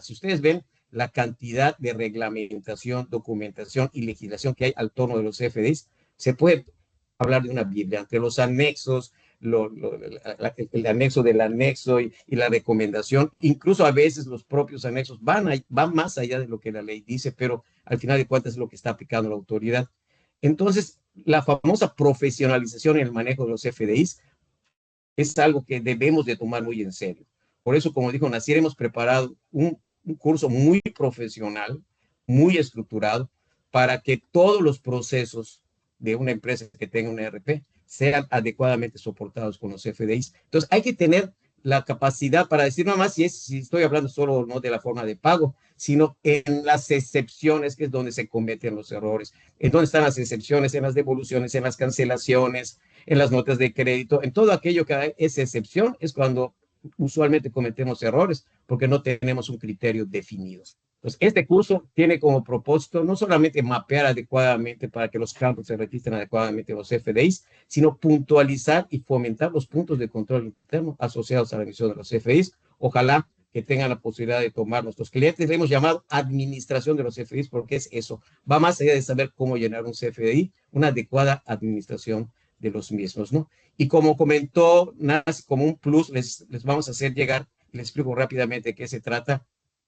si ustedes ven la cantidad de reglamentación, documentación y legislación que hay al torno de los FDIs, se puede hablar de una Biblia, entre los anexos, el anexo del anexo y la recomendación, incluso a veces los propios anexos van más allá de lo que la ley dice, pero al final de cuentas es lo que está aplicando la autoridad. Entonces, la famosa profesionalización en el manejo de los FDIs es algo que debemos de tomar muy en serio. Por eso, como dijo Nacier, hemos preparado un curso muy profesional, muy estructurado, para que todos los procesos de una empresa que tenga un ERP sean adecuadamente soportados con los FDIs. Entonces, hay que tener la capacidad para decir no más si estoy hablando solo no de la forma de pago, sino en las excepciones, que es donde se cometen los errores. ¿En dónde están las excepciones? En las devoluciones, en las cancelaciones, en las notas de crédito, en todo aquello que es excepción, es cuando usualmente cometemos errores, porque no tenemos un criterio definido. Entonces, este curso tiene como propósito no solamente mapear adecuadamente para que los campos se registren adecuadamente en los FDIs, sino puntualizar y fomentar los puntos de control interno asociados a la emisión de los FDIs. Ojalá que tengan la posibilidad de tomar nuestros clientes. Le hemos llamado administración de los CFDIs porque es eso. Va más allá de saber cómo llenar un CFDI, una adecuada administración de los mismos, ¿no? Y como comentó Nas, como un plus, les vamos a hacer llegar, les explico rápidamente de qué se trata,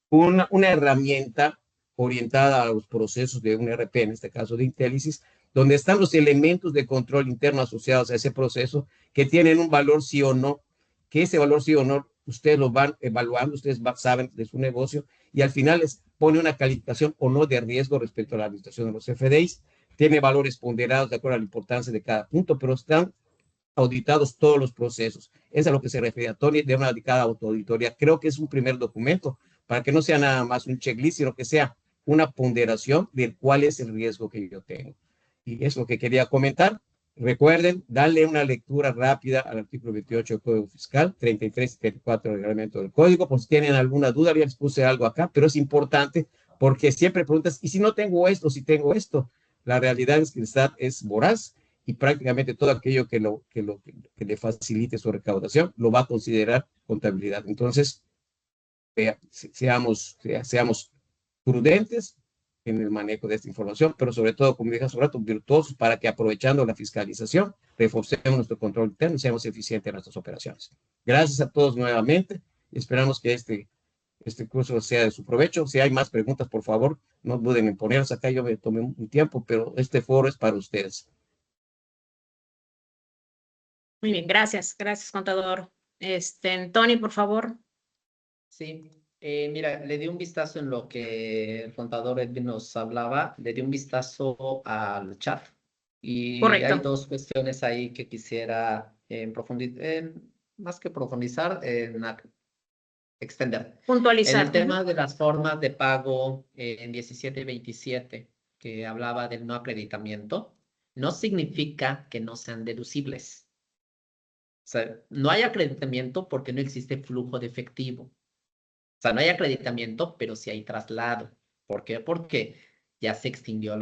una herramienta orientada a los procesos de un ERP, en este caso de Intelisys, donde están los elementos de control interno asociados a ese proceso que tienen un valor sí o no, que ese valor sí o no ustedes lo van evaluando, ustedes saben de su negocio y al final les pone una calificación o no de riesgo respecto a la administración de los FDIs. Tiene valores ponderados de acuerdo a la importancia de cada punto, pero están auditados todos los procesos. Es a lo que se refiere a Tony de una dedicada autoauditoría. Creo que es un primer documento para que no sea nada más un checklist, sino que sea una ponderación de cuál es el riesgo que yo tengo. Y es lo que quería comentar. Recuerden, darle una lectura rápida al artículo 28 del Código Fiscal, 33 y 34 del reglamento del Código. Pues si tienen alguna duda, ya les puse algo acá, pero es importante porque siempre preguntas, ¿y si no tengo esto, si tengo esto? La realidad es que el SAT es voraz y prácticamente todo aquello que le facilite su recaudación lo va a considerar contabilidad. Entonces, seamos prudentes en el manejo de esta información, pero sobre todo, como dije hace un rato, virtuosos para que aprovechando la fiscalización, reforcemos nuestro control interno y seamos eficientes en nuestras operaciones. Gracias a todos nuevamente. Esperamos que este curso sea de su provecho. Si hay más preguntas, por favor, no duden en ponerlas acá. Yo me tomé un tiempo, pero este foro es para ustedes. Muy bien, gracias, contador. Tony, por favor. Sí, mira, le di un vistazo en lo que el contador Edwin nos hablaba, le di un vistazo al chat y Correcto. hay dos cuestiones ahí que quisiera más que profundizar, extender. Puntualizar. En el tema de las formas de pago en 17 y 27, que hablaba del no acreditamiento, no significa que no sean deducibles. O sea, no hay acreditamiento porque no existe flujo de efectivo. O sea, no hay acreditamiento, pero sí hay traslado. ¿Por qué? Porque ya se extinguió la